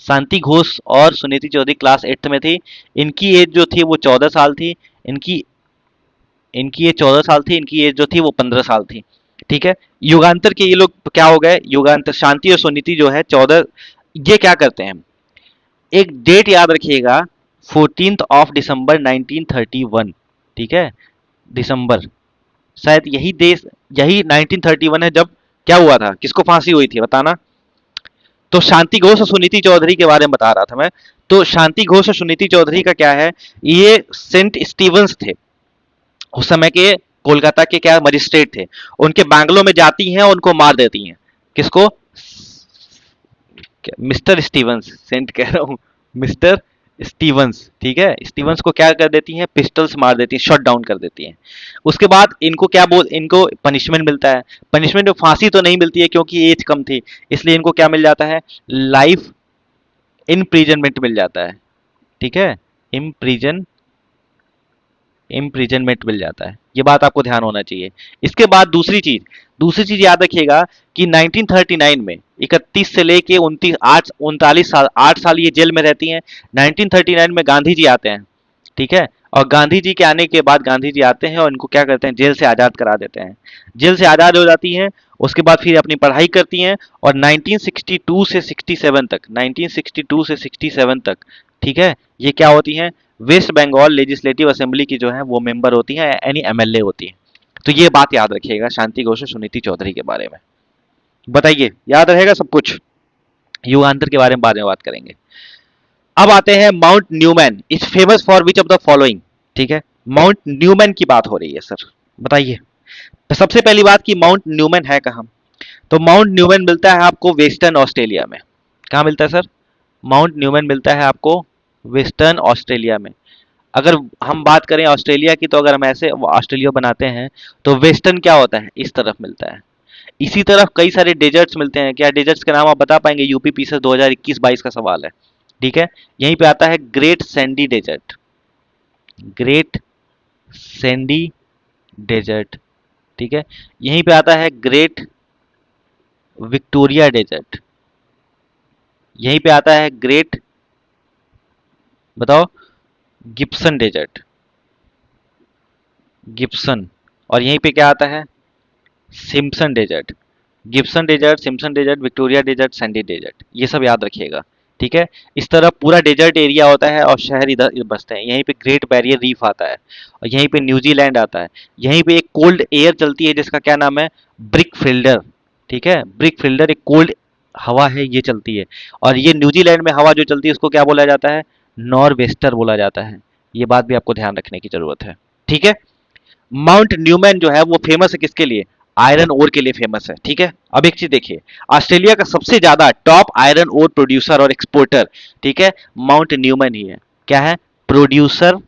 शांति घोष और सुनीति चौधरी क्लास 8th में थी। इनकी एज जो थी वो 14 साल थी। इनकी इनकी एज 14 साल थी, इनकी एज जो थी वो 15 साल थी। ठीक है, युगांतर के ये लोग क्या हो गए? युगांतर, शांति और सुनीति जो है 14, ये क्या करते हैं? एक डेट याद रखिएगा, 14 दिसंबर 1931। ठीक है, दिसंबर, शायद यही देश, यही 1931 है जब क्या हुआ था, किसको फांसी हुई थी बताना। तो शांति घोष और सुनीति चौधरी के बारे में बता रहा था मैं। तो शांति घोष और सुनीति चौधरी का क्या है? ये सेंट स्टीवंस थे, उस समय के कोलकाता के क्या मजिस्ट्रेट थे। उनके बैंगलों में जाती हैं और उनको मार देती हैं। किसको? मिस्टर स्टीवंस, सेंट कह रहा हूँ, मिस्टर स्टीवंस। ठीक है, स्टीवंस को क्या कर देती हैं? पिस्टल्स मार देती हैं, शॉट डाउन कर देती हैं। उसके बाद इनको क्या बोल, इनको पनिशमेंट मिलता है। पनिशमेंट में फांसी तो नहीं मिलती है क्योंकि एज कम थी, इसलिए इनको क्या मिल जाता है? लाइफ इम्प्रिजनमेंट मिल जाता है। ठीक है, इम्प्रिजन इम्प्रिजनमेंट मिल जाता है। ये बात आपको ध्यान होना चाहिए। इसके बाद दूसरी चीज याद रखिएगा कि 1939 में 31 से लेके 39 साल, 8 साल ये जेल में रहती हैं। 1939 में गांधी जी आते हैं। ठीक है, और गांधी जी के आने के बाद गांधी जी आते हैं और इनको क्या करते हैं? जेल से आजाद करा देते हैं। जेल से आजाद हो जाती हैं। उसके बाद फिर अपनी पढ़ाई करती हैं और 1962 से 67 तक, 1962 से 67 तक, ठीक है, ये क्या होती हैं? वेस्ट बंगाल लेजिस्लेटिव असेंबली की जो है वो मेंबर होती हैं, यानी एमएलए होती हैं। तो ये बात याद रखिएगा शांति घोष और सुनीति चौधरी के बारे में। बताइए, याद रहेगा सब कुछ? युगांतर के बारे में बाद में बात करेंगे। अब आते हैं Mount Newman is famous for which of the following. ठीक है, माउंट न्यूमैन की बात हो रही है सर, बताइए। तो सबसे पहली बात कि माउंट न्यूमैन है कहां? तो माउंट न्यूमैन मिलता है आपको वेस्टर्न ऑस्ट्रेलिया में। कहां मिलता है सर? माउंट न्यूमैन मिलता है आपको वेस्टर्न ऑस्ट्रेलिया में। अगर हम बात करें ऑस्ट्रेलिया की, तो अगर हम ऐसे ऑस्ट्रेलिया बनाते हैं तो वेस्टर्न क्या होता है? इस तरफ मिलता है। इसी तरफ कई सारे डेजर्ट्स मिलते हैं। क्या डेजर्ट्स के नाम आप बता पाएंगे? यूपी पीसेस 2021-22 का सवाल है। ठीक है, यहीं पे आता है Great Sandy Desert, Great Sandy Desert. ठीक है, यहीं पे आता है ग्रेट विक्टोरिया डेजर्ट, यहीं पे आता है ग्रेट, बताओ, गिब्सन डेजर्ट, गिब्सन। और यहीं पे क्या आता है? Simpson Desert. Gibson Desert, Simpson Desert, Victoria Desert, Sandy Desert, ये सब याद रखिएगा। ठीक है, इस तरह पूरा डेजर्ट एरिया होता है और शहर इधर इधर बसते हैं। यहीं पे ग्रेट बैरियर रीफ आता है और यहीं पे न्यूजीलैंड आता है। यहीं पे एक कोल्ड एयर चलती है जिसका क्या नाम है? Brick fielder. ठीक है, ब्रिक फिल्डर एक कोल्ड हवा है, ये चलती है। और ये न्यूजीलैंड में हवा जो चलती है उसको क्या बोला जाता है? नॉर वेस्टर बोला जाता है। ये बात भी आपको ध्यान रखने की जरूरत है। ठीक है, माउंट न्यूमैन जो है वो फेमस है किसके लिए? आयरन ओर के लिए फेमस है। ठीक है, अब एक चीज देखिए, ऑस्ट्रेलिया का सबसे ज्यादा टॉप आयरन ओर प्रोड्यूसर और एक्सपोर्टर, ठीक है, माउंट न्यूमैन ही है। क्या है? प्रोड्यूसर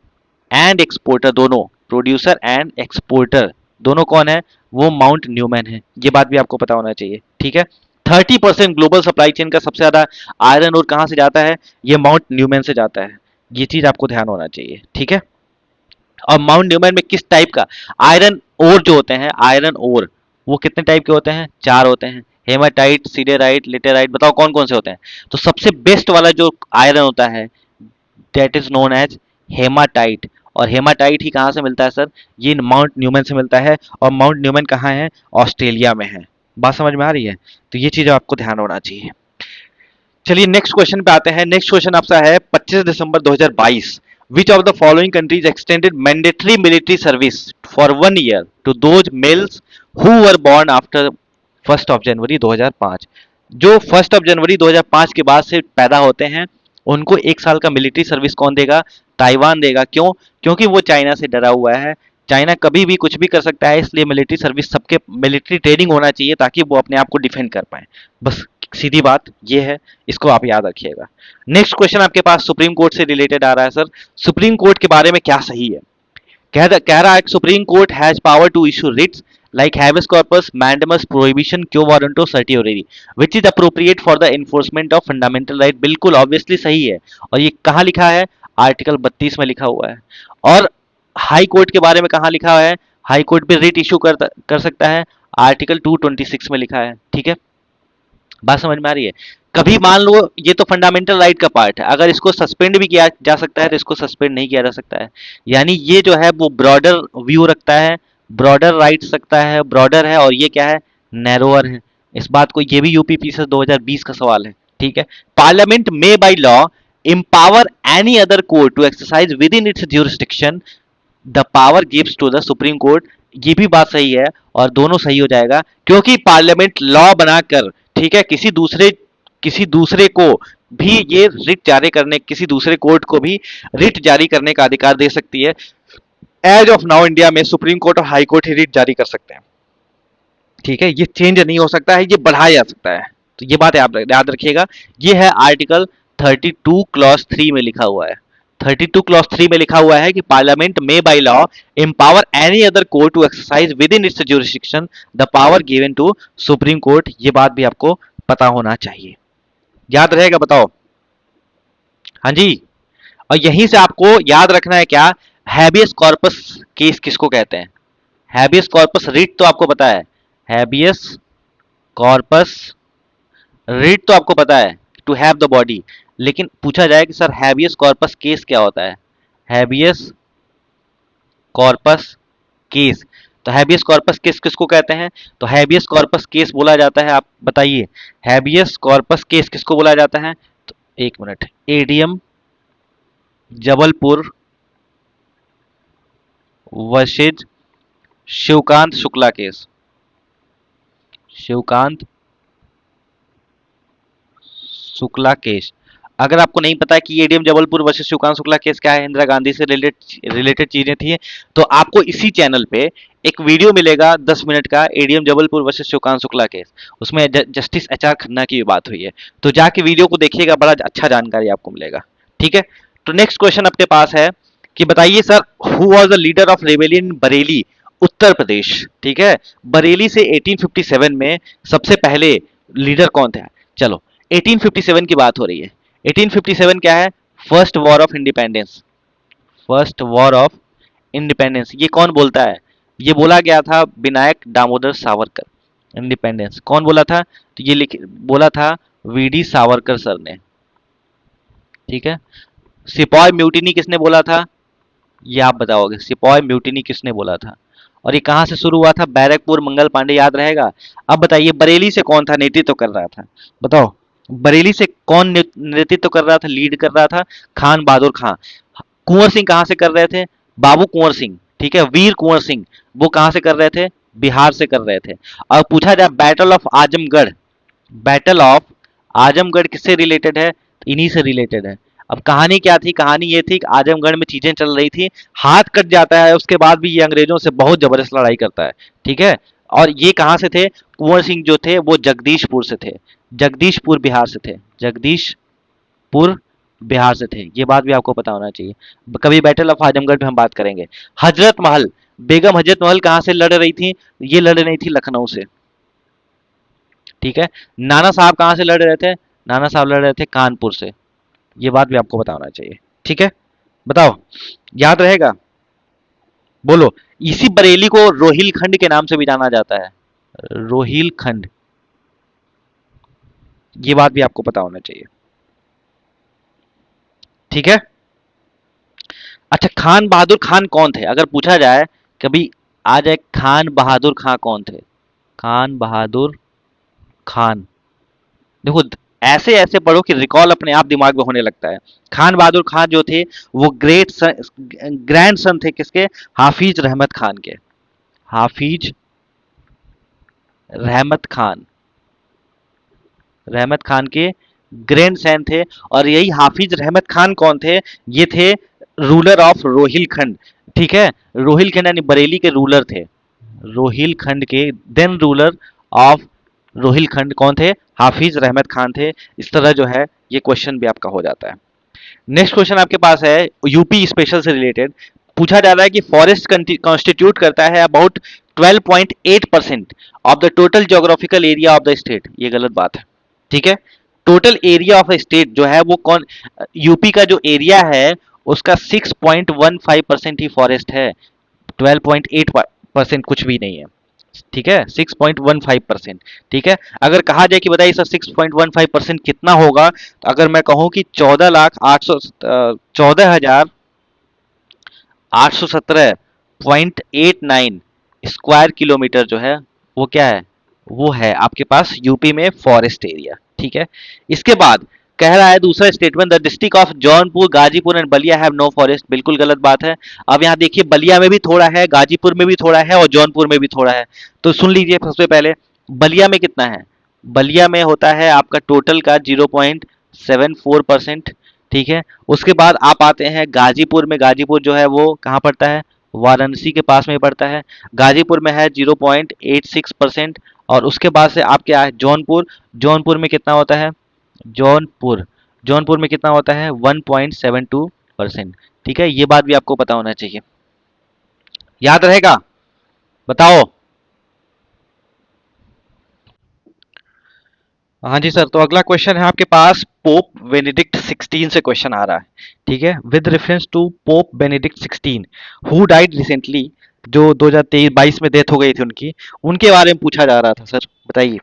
एंड एक्सपोर्टर दोनों, प्रोड्यूसर एंड एक्सपोर्टर दोनों कौन है? वो माउंट न्यूमैन है। ये बात भी आपको पता होना चाहिए। ठीक है, 30% ग्लोबल सप्लाई चेन का सबसे ज्यादा आयरन ओर कहां से जाता है? ये माउंट न्यूमैन से जाता है। ये चीज आपको ध्यान होना चाहिए। ठीक है, और माउंट न्यूमैन में किस टाइप का आयरन ओर जो होते हैं, आयरन ओर वो कितने टाइप के होते हैं? 4 होते हैं, हेमाटाइट, सिडेराइट, लेटेराइट। बताओ कौन कौन से होते हैं? तो सबसे बेस्ट वाला जो आयरन होता है that is known as hematite. और हेमाटाइट ही कहाँ से मिलता है सर? ये माउंट न्यूमैन से मिलता है। और माउंट न्यूमैन कहाँ है? ऑस्ट्रेलिया में है। बात समझ में आ रही है? तो ये चीज आपको ध्यान होना चाहिए। चलिए नेक्स्ट क्वेश्चन पे आते हैं। नेक्स्ट क्वेश्चन आपका है 25 दिसंबर 2022। Which of the following countries extended mandatory military service for 1 year to those males who were born after 1st of January 2005? जो 1st of January 2005 के बाद से पैदा होते हैं उनको 1 साल का मिलिट्री सर्विस कौन देगा? ताइवान देगा। क्यों? क्योंकि वो चाइना से डरा हुआ है। चाइना कभी भी कुछ भी कर सकता है, इसलिए मिलिट्री सर्विस सबके मिलिट्री ट्रेनिंग होना चाहिए ताकि वो अपने आप को डिफेंड कर पाए। बस सीधी बात ये है, इसको आप याद रखिएगा। नेक्स्ट क्वेश्चन आपके पास सुप्रीम कोर्ट से रिलेटेड आ रहा है सर। सुप्रीम कोर्ट के बारे में क्या सही है? कह रहा है Supreme Court has power to issue writs like habeas corpus, mandamus, prohibition, quo warranto, certiorari, which is appropriate for the enforcement of fundamental right। बिल्कुल ऑब्वियसली सही है। और ये कहाँ लिखा है? आर्टिकल 32 में लिखा हुआ है। और हाई कोर्ट के बारे में कहाँ लिखा हुआ है? हाई कोर्ट भी रिट इशू कर सकता है, आर्टिकल 226 में लिखा है। ठीक है, बात समझ में आ रही है? कभी मान लो ये तो फंडामेंटल राइट का पार्ट है, अगर इसको सस्पेंड भी किया जा सकता है तो इसको सस्पेंड नहीं किया जा सकता है। यानी ये जो है वो ब्रॉडर व्यू रखता है, ब्रॉडर राइट्स रखता है, ब्रॉडर है। और ये क्या है? नैरोअर है। इस बात को, ये भी यूपी पीसीएस 2020 का सवाल है। ठीक है, पार्लियामेंट में by law empower any other court to exercise within its jurisdiction the power gives to the supreme Court. ये भी बात सही है और दोनों सही हो जाएगा, क्योंकि पार्लियामेंट लॉ बनाकर, ठीक है, किसी दूसरे को भी ये रिट जारी करने, किसी दूसरे कोर्ट को भी रिट जारी करने का अधिकार दे सकती है। एज ऑफ नाउ इंडिया में सुप्रीम कोर्ट और हाई कोर्ट ही रिट जारी कर सकते हैं। ठीक है, ये चेंज नहीं हो सकता है, ये बढ़ाया जा सकता है। तो ये बात याद रखिएगा। ये है आर्टिकल 32 क्लॉज 3 में लिखा हुआ है। 32 क्लॉज 3 में लिखा हुआ है कि पार्लियामेंट में by law empower any other court to exercise within its jurisdiction the power given to Supreme Court. ये बात भी आपको पता होना चाहिए। याद रहेगा? बताओ। हाँ जी। और यहीं से आपको याद रखना है क्या? हैबियस कॉर्पस केस किसको कहते हैं? हैबियस कॉर्पस रिट तो आपको पता है, हैबियस कॉर्पस रिट तो आपको पता है, टू हैव द बॉडी। लेकिन पूछा जाए कि सर हैबियस कॉर्पस केस क्या होता है? हैबियस कॉर्पस केस, तो हैबियस कॉर्पस केस किसको कहते हैं? तो हैबियस कॉर्पस केस बोला जाता है, आप बताइए, हैबियस कॉर्पस केस किसको बोला जाता है? तो एक minute, ADM Jabalpur versus Shivkant Shukla case. Shivkant Shukla case. अगर आपको नहीं पता कि ADM Jabalpur versus Shivkant Shukla case क्या है, इंदिरा गांधी से रिलेटेड चीजें थी, तो आपको इसी चैनल पे एक वीडियो मिलेगा 10 मिनट का, ADM Jabalpur versus Shivkant Shukla case. उसमें जस्टिस एचआर खन्ना की भी बात हुई है, तो जाके वीडियो को देखिएगा, बड़ा अच्छा जानकारी आपको मिलेगा। ठीक है, तो नेक्स्ट क्वेश्चन अपने पास है कि बताइए sir, who was the leader of rebellion Bareilly, Uttar Pradesh. ठीक है, बरेली से 1857 में सबसे पहले लीडर कौन थे? चलो, 1857 की बात हो रही है। 1857 क्या है? First war of independence. First war of independence ये कौन बोलता है? ये बोला गया था विनायक दामोदर सावरकर। इंडिपेंडेंस कौन बोला था? तो ये लिख बोला था वीडी सावरकर सर ने। ठीक है, सिपाही म्यूटिनी किसने बोला था? ये आप बताओगे, सिपाही म्यूटिनी किसने बोला था? और ये कहां से शुरू हुआ था? बैरकपुर, मंगल पांडे, याद रहेगा। अब बताइए बरेली से कौन था नेतृत्व कर रहा था? बताओ, बरेली से कौन नेतृत्व कर रहा था, लीड कर रहा था? खान बहादुर खां। कुंवर सिंह कहां से कर रहे थे? बाबू कुंवर सिंह। ठीक है, वीर कुंवर सिंह, वो कहां से कर रहे थे? बिहार से कर रहे थे। और पूछा जाए battle of Azamgarh, battle of Azamgarh किससे रिलेटेड है? इन्हीं से रिलेटेड है। अब कहानी क्या थी? कहानी ये थी कि आजमगढ़ में चीजें चल रही थी, हाथ कट जाता है, उसके बाद भी ये अंग्रेजों से बहुत जबरदस्त लड़ाई करता है। ठीक है, और ये कहां से थे? कुंवर सिंह जो थे वो जगदीशपुर से थे, जगदीशपुर बिहार से थे, जगदीशपुर बिहार से थे। ये बात भी आपको पता होना चाहिए। कभी बैटल ऑफ आजमगढ़ पे हम बात करेंगे। हजरत महल, बेगम हजरत महल कहां से लड़ रही थी? ये लड़ रही थी लखनऊ से। ठीक है, नाना साहब कहां से लड़ रहे थे? नाना साहब लड़ रहे थे कानपुर से। ये बात भी आपको पता होना चाहिए। ठीक है, बताओ, याद रहेगा? बोलो। इसी बरेली को रोहिलखंड के नाम से भी जाना जाता है, रोहिलखंड। ये बात भी आपको पता होना चाहिए। ठीक है, अच्छा, खान बहादुर खान कौन थे? अगर पूछा जाए कभी, आ जाए, खान बहादुर खान कौन थे? खान बहादुर खान, देखो, ऐसे ऐसे पढ़ो कि रिकॉल अपने आप दिमाग में होने लगता है। खान बहादुर खान जो थे वो ग्रैंड सन थे किसके? हाफिज रहमत खान के। हाफिज रहमत खान, रहमत खान के ग्रैंड सन थे। और यही हाफिज रहमत खान कौन थे? ये थे रूलर ऑफ रोहिलखंड। ठीक है, रोहिलखंड यानी बरेली के रूलर थे। रोहिलखंड के देन रूलर ऑफ रोहिलखंड कौन थे? हाफिज रहमत खान थे। इस तरह जो है ये क्वेश्चन भी आपका हो जाता है। नेक्स्ट क्वेश्चन आपके पास है यूपी स्पेशल से रिलेटेड। पूछा जा रहा है कि फॉरेस्ट कॉन्स्टिट्यूट करता है about 12.8% of the total geographical area of the state. ये गलत बात है। ठीक है, टोटल एरिया ऑफ स्टेट जो है वो कौन, यूपी का जो एरिया है उसका 6.15% ही फॉरेस्ट है, 12.8% कुछ भी नहीं है। ठीक है, 6.15%। ठीक है, अगर कहा जाए कि बताइए सर 6.15% कितना होगा, तो अगर मैं कहूं कि 14,817.89 स्क्वायर किलोमीटर जो है वो क्या है? वो है आपके पास यूपी में फॉरेस्ट एरिया। ठीक है, इसके बाद कह रहा है दूसरा statement, the district of Jaunpur, Ghazipur and Ballia have no forest. बिल्कुल गलत बात है। अब यहाँ देखिए, बलिया में भी थोड़ा है, गाजीपुर में भी थोड़ा है और जौनपुर में भी थोड़ा है। तो सुन लीजिए, सबसे पहले बलिया में कितना है? बलिया में होता है आपका टोटल का 0.74%। ठीक है, उसके बाद आप आते हैं गाजीपुर में। गाजीपुर जो है वो कहाँ पड़ता है? वाराणसी के पास में पड़ता है। गाजीपुर में है 0.86%। और उसके बाद से आप क्या है? जौनपुर। जौनपुर में कितना होता है? जौनपुर, जौनपुर में कितना होता है? 1.72%। ठीक है, ये बात भी आपको पता होना चाहिए। याद रहेगा? बताओ। हाँ जी सर, तो अगला क्वेश्चन है आपके पास, पोप बेनेडिक्ट 16 से क्वेश्चन आ रहा है। ठीक है, with reference to Pope Benedict 16 who died recently, जो 2023-22 में डेथ हो गई थी उनकी, उनके बारे में पूछा जा रहा था। सर बताइए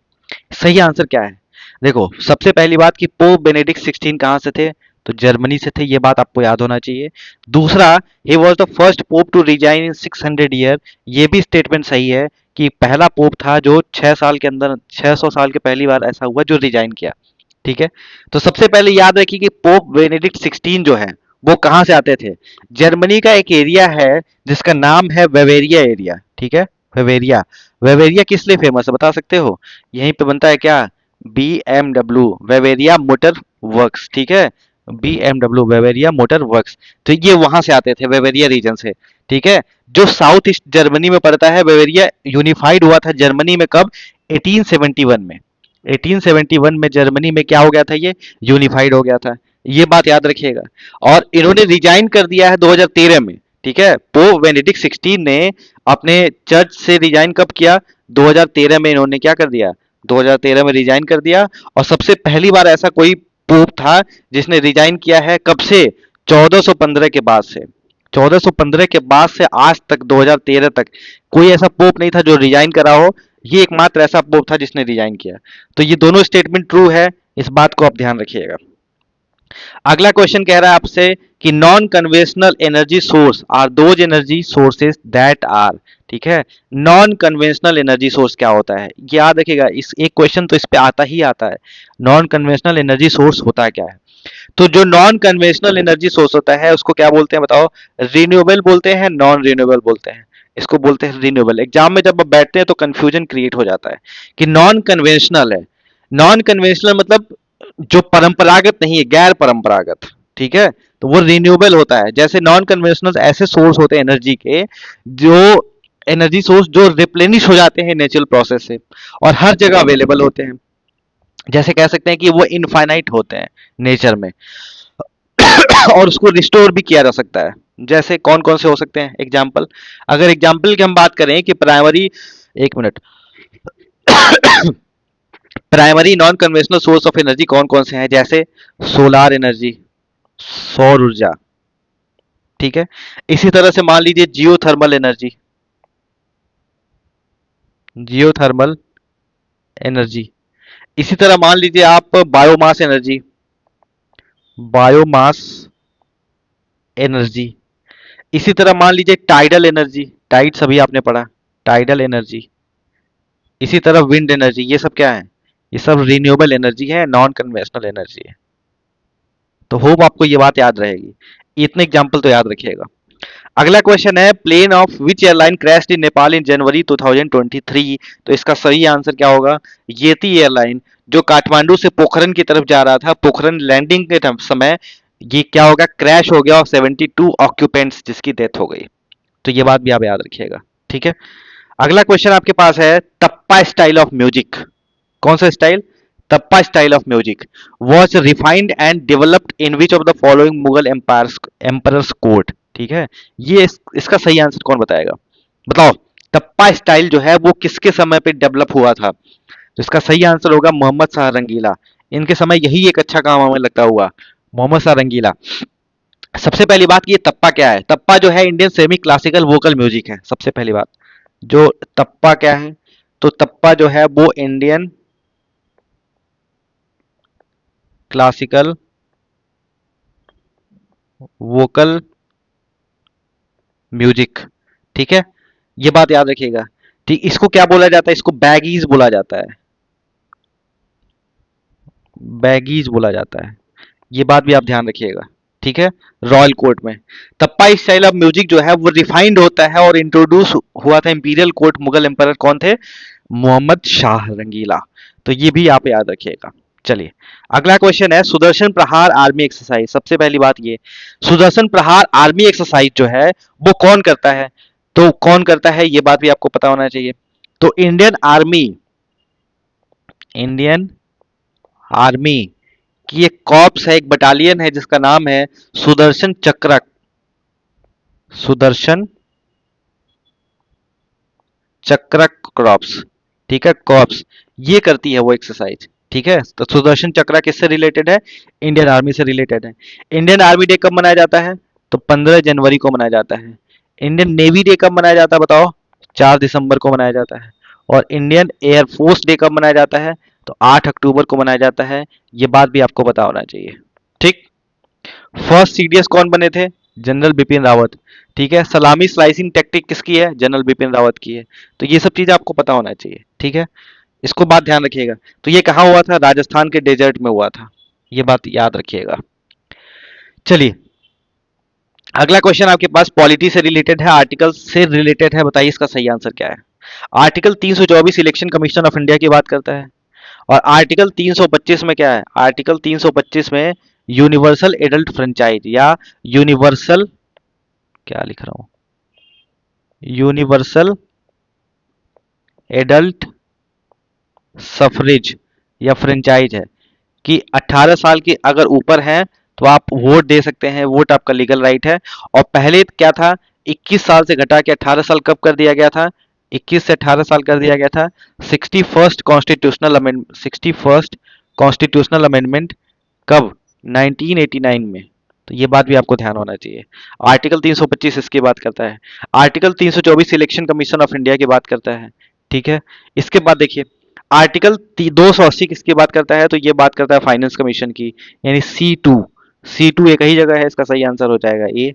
सही आंसर क्या है? देखो, सबसे पहली बात कि पोप बेनेडिक्ट 16 कहाँ से थे? तो जर्मनी से थे, ये बात आपको याद होना चाहिए। दूसरा, he was the first pope to resign in 600 year. ये भी स्टेटमेंट सही है कि पहला पोप था जो 6 साल के अंदर, 600 साल के पहली बार ऐसा हुआ जो रिजाइन किया। ठीक है, तो सबसे पहले याद रखिए कि पोप बेनेडिक्ट 16 जो है वो कहाँ से आते थे? जर्मनी का एक एरिया है जिसका नाम है वेवेरिया एरिया, ठीक है? वेवेरिया। वेवेरिया किस लिए फेमस है बता सकते हो? यहीं पे बनता है क्या? BMW, वेवेरिया मोटर वर्क्स, ठीक है? BMW, Bavaria motor works. तो ये वहां से आते थे, वेवेरिया रीजन से, ठीक है? जो साउथ ईस्ट जर्मनी में पड़ता है, वेवेरिया यूनिफाइड हुआ था जर्मनी में कब? 1871 में। 1871 में जर्मनी में क्या हो गया था? ये यूनिफाइड हो गया था। ये बात याद रखिएगा। और इन्होंने रिजाइन कर दिया है 2013 में, ठीक है? पोप बेनेडिक्ट 16 ने अपने चर्च से रिजाइन कब किया? 2013 में इन्होंने क्या कर दिया? 2013 में रिजाइन कर दिया। और सबसे पहली बार ऐसा कोई पोप था जिसने रिजाइन किया है, कब से? 1415 के बाद से। 1415 के बाद से आज तक 2013 तक कोई ऐसा पोप नहीं था जो रिजाइन करा हो। ये एकमात्र ऐसा पोप था जिसने रिजाइन किया। तो ये दोनों स्टेटमेंट ट्रू है, इस बात को आप ध्यान रखिएगा। अगला क्वेश्चन कह रहा है आपसे कि non conventional energy source are those energy sources that are, ठीक है? नॉन कन्वेंशनल एनर्जी सोर्स क्या होता है? याद रखिएगा, इस एक क्वेश्चन तो इस पे आता ही आता है। नॉन कन्वेंशनल एनर्जी सोर्स होता क्या है? तो जो नॉन कन्वेंशनल एनर्जी सोर्स होता है उसको क्या बोलते हैं बताओ? रिन्यूएबल बोलते हैं, नॉन रिन्यूएबल बोलते हैं? इसको बोलते हैं रिन्यूएबल। एग्जाम में जब आप बैठते हैं तो कंफ्यूजन क्रिएट हो जाता है कि नॉन कन्वेंशनल है। नॉन कन्वेंशनल मतलब जो परंपरागत नहीं है, गैर परंपरागत, ठीक है? तो वो रिन्यूएबल होता है। जैसे नॉन कन्वेंशनल ऐसे सोर्स होते हैं एनर्जी के, जो एनर्जी सोर्स जो रिप्लेनिश हो जाते हैं नेचुरल प्रोसेस से और हर जगह अवेलेबल होते हैं। जैसे कह सकते हैं कि वो इनफाइनाइट होते हैं नेचर में और उसको रिस्टोर भी किया जा सकता है। जैसे कौन कौन से हो सकते हैं एग्जाम्पल? अगर एग्जाम्पल की हम बात करें कि प्राइमरी, एक minute, primary non conventional source of energy कौन कौन से हैं? जैसे सोलार एनर्जी, सौर ऊर्जा, ठीक है? इसी तरह से मान लीजिए जियोथर्मल एनर्जी, जियोथर्मल एनर्जी। इसी तरह मान लीजिए आप बायोमास एनर्जी, बायोमास एनर्जी। इसी तरह मान लीजिए टाइडल एनर्जी, टाइड सभी आपने पढ़ा, टाइडल एनर्जी। इसी तरह विंड एनर्जी। ये सब क्या है? ये सब रिन्यूएबल एनर्जी है, नॉन कन्वेंशनल एनर्जी है। तो होप आपको ये बात याद रहेगी। इतने एग्जाम्पल तो याद रखिएगा। अगला क्वेश्चन है plane of which airline crashed in Nepal in January 2023? तो इसका सही आंसर क्या होगा? येती एयरलाइन, जो काठमांडू से पोखरन की तरफ जा रहा था, पोखरन लैंडिंग के समय ये क्या होगा? क्रैश हो गया और 72 ऑक्यूपेंट्स जिसकी डेथ हो गई। तो ये बात भी आप याद रखिएगा, ठीक है? अगला क्वेश्चन आपके पास है तप्पा स्टाइल ऑफ म्यूजिक। कौन सा style? Tappa style of music was refined and developed in which of the following Mughal empires court, ठीक है? इसका सही आंसर कौन बताएगा? बताओ, तप्पा स्टाइल जो है वो किसके समय पे डेवलप हुआ था? तो इसका सही आंसर होगा मोहम्मद शाह रंगीला। इनके समय यही एक अच्छा काम हमें लगता हुआ, मोहम्मद शाह रंगीला। सबसे पहली बात, ये तप्पा क्या है? तप्पा जो है Indian semi classical vocal music है, सबसे पहली बात। जो तप्पा क्या है? तो तप्पा जो है वो इंडियन क्लासिकल वोकल म्यूजिक, ठीक है? ये बात याद रखिएगा। ठीक, इसको क्या बोला जाता है? इसको बैगीज बोला जाता है, बैगीज बोला जाता है। ये बात भी आप ध्यान रखिएगा, ठीक है? रॉयल कोर्ट में तप्पा स्टाइल ऑफ म्यूजिक जो है वो रिफाइंड होता है और इंट्रोड्यूस हुआ था इंपीरियल कोर्ट। मुगल एम्पायर कौन थे? मोहम्मद शाह रंगीला। तो ये भी आप याद रखिएगा। चलिए, अगला क्वेश्चन है सुदर्शन प्रहार आर्मी एक्सरसाइज। सबसे पहली बात, ये सुदर्शन प्रहार आर्मी एक्सरसाइज जो है वो कौन करता है? तो कौन करता है ये बात भी आपको पता होना चाहिए। तो इंडियन आर्मी की एक कॉर्प्स है, एक बटालियन है जिसका नाम है सुदर्शन चक्रक, सुदर्शन चक्रक कॉर्प्स, ठीक है? कॉर्प्स ये करती है वो एक्सरसाइज, ठीक है? तो सुदर्शन चक्र किससे रिलेटेड है? इंडियन आर्मी से रिलेटेड है। इंडियन आर्मी डे कब मनाया जाता है? तो 15 जनवरी को मनाया जाता है। इंडियन नेवी डे कब मनाया जाता है बताओ? 4 दिसंबर को मनाया जाता है। और इंडियन एयरफोर्स डे कब मनाया जाता है? तो 8 अक्टूबर को मनाया जाता है। ये बात भी आपको पता होना चाहिए, ठीक? फर्स्ट सीडीएस कौन बने थे? जनरल बिपिन रावत, ठीक है? सलामी स्लाइसिंग टेक्निक किसकी है? जनरल बिपिन रावत की है। तो ये सब चीजें आपको पता होना चाहिए, ठीक है? इसको बात ध्यान रखिएगा। तो ये कहाँ हुआ था? राजस्थान के डेजर्ट में हुआ था। ये बात याद रखिएगा। चलिए, अगला क्वेश्चन आपके पास पॉलिटी से रिलेटेड है, आर्टिकल से रिलेटेड है, बताइए इसका सही आंसर क्या है। Article 324 election commission of India की बात करता है, और आर्टिकल 325 में क्या है, आर्टिकल 325 में यूनिवर्सल एडल्ट फ्रेंचाइज या यूनिवर्सल, क्या लिख रहा हूं, यूनिवर्सल एडल्ट सफरेज या फ्रेंचाइज है कि 18 साल के अगर ऊपर हैं तो आप वोट दे सकते हैं, वोट आपका लीगल राइट है। और पहले क्या था, 21 साल से घटा के 18 साल कब कर दिया गया था, 21 से 18 साल कर दिया गया था 61st कॉन्स्टिट्यूशनल अमेंडमेंट, कब, 1989 में। तो ये बात भी आपको ध्यान होना चाहिए। आर्टिकल 325 इसकी बात करता है, article 324 election commission of India की बात करता है, ठीक है। इसके बाद देखिए आर्टिकल 280 किसकी बात करता है, तो ये बात करता है फाइनेंस कमीशन की, यानी सी टू एक ही जगह है, इसका सही आंसर हो जाएगा ए,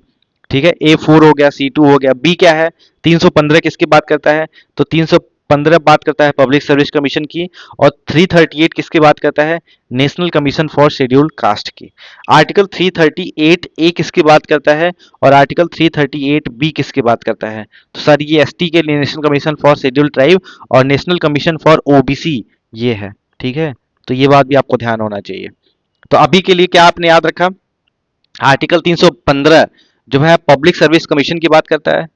ठीक है। A4 हो गया, C2 हो गया, बी क्या है, 315 किसकी बात करता है, तो 315 बात करता है पब्लिक सर्विस कमीशन की, और 338 किसकी बात करता है, national commission for scheduled caste की। आर्टिकल 338 ए किसकी बात करता है, और आर्टिकल 338 बी किसकी बात करता है, तो सर ये एसटी के लिए national commission for scheduled tribe और नेशनल कमीशन फॉर ओबीसी ये है, ठीक है। तो ये बात भी आपको ध्यान होना चाहिए। तो अभी के लिए क्या आपने याद रखा, आर्टिकल 315 जो है पब्लिक सर्विस कमीशन की बात करता है,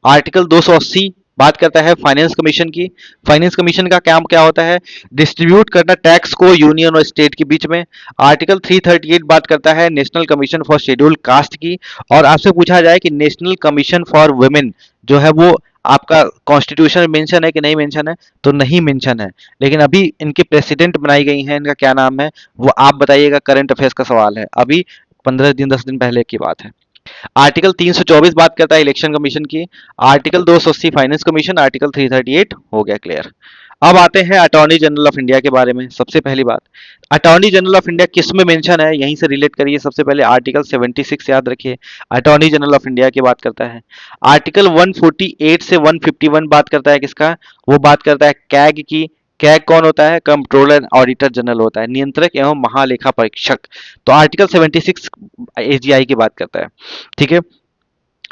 आर्टिकल 280 बात करता है फाइनेंस कमीशन की। फाइनेंस कमीशन का काम क्या होता है, डिस्ट्रीब्यूट करना टैक्स को यूनियन और स्टेट के बीच में। आर्टिकल 338 बात करता है national commission for scheduled caste की। और आपसे पूछा जाए कि नेशनल कमीशन फॉर वुमेन जो है वो आपका कॉन्स्टिट्यूशन में मेंशन है कि नहीं मेंशन है, तो नहीं मेंशन है, लेकिन अभी इनके प्रेसिडेंट बनाई गई हैं, इनका क्या नाम है वो आप बताइएगा, करंट अफेयर्स का सवाल है, अभी 15 दिन 10 दिन पहले की बात है। आर्टिकल 324 बात करता है इलेक्शन कमीशन की, आर्टिकल 280 फाइनेंस कमीशन, आर्टिकल 338 हो गया क्लियर। अब आते हैं अटॉर्नी जनरल ऑफ इंडिया के बारे में। सबसे पहली बात, अटॉर्नी जनरल ऑफ इंडिया किस में मेंशन है, यहीं से रिलेट करिए। सबसे पहले आर्टिकल 76 याद रखिए, अटॉर्नी जनरल ऑफ इंडिया की बात करता है। आर्टिकल 148 से 151 बात करता है किसका, वो बात करता है कैग की। कैग कौन होता है, कंट्रोलर एंड ऑडिटर जनरल होता है, नियंत्रक एवं महालेखा परीक्षक। तो आर्टिकल 76 एजीआई की बात करता है, ठीक है।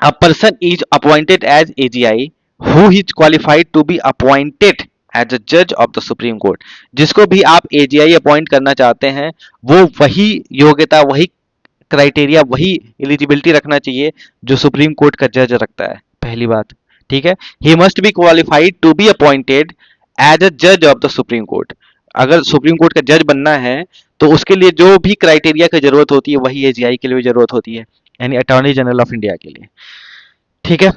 A person is appointed as AGI who is qualified to be appointed as a जज ऑफ द सुप्रीम कोर्ट। जिसको भी आप एजीआई अपॉइंट करना चाहते हैं वो वही योग्यता, वही क्राइटेरिया, वही एलिजिबिलिटी रखना चाहिए जो सुप्रीम कोर्ट का जज रखता है, पहली बात, ठीक है। He must be qualified to be appointed as a जज ऑफ द सुप्रीम कोर्ट। अगर सुप्रीम कोर्ट का जज बनना है तो उसके लिए जो भी क्राइटेरिया की जरूरत होती है वही एजीआई के लिए भी जरूरत होती है, यानी अटॉर्नी जनरल ऑफ इंडिया के लिए, ठीक है।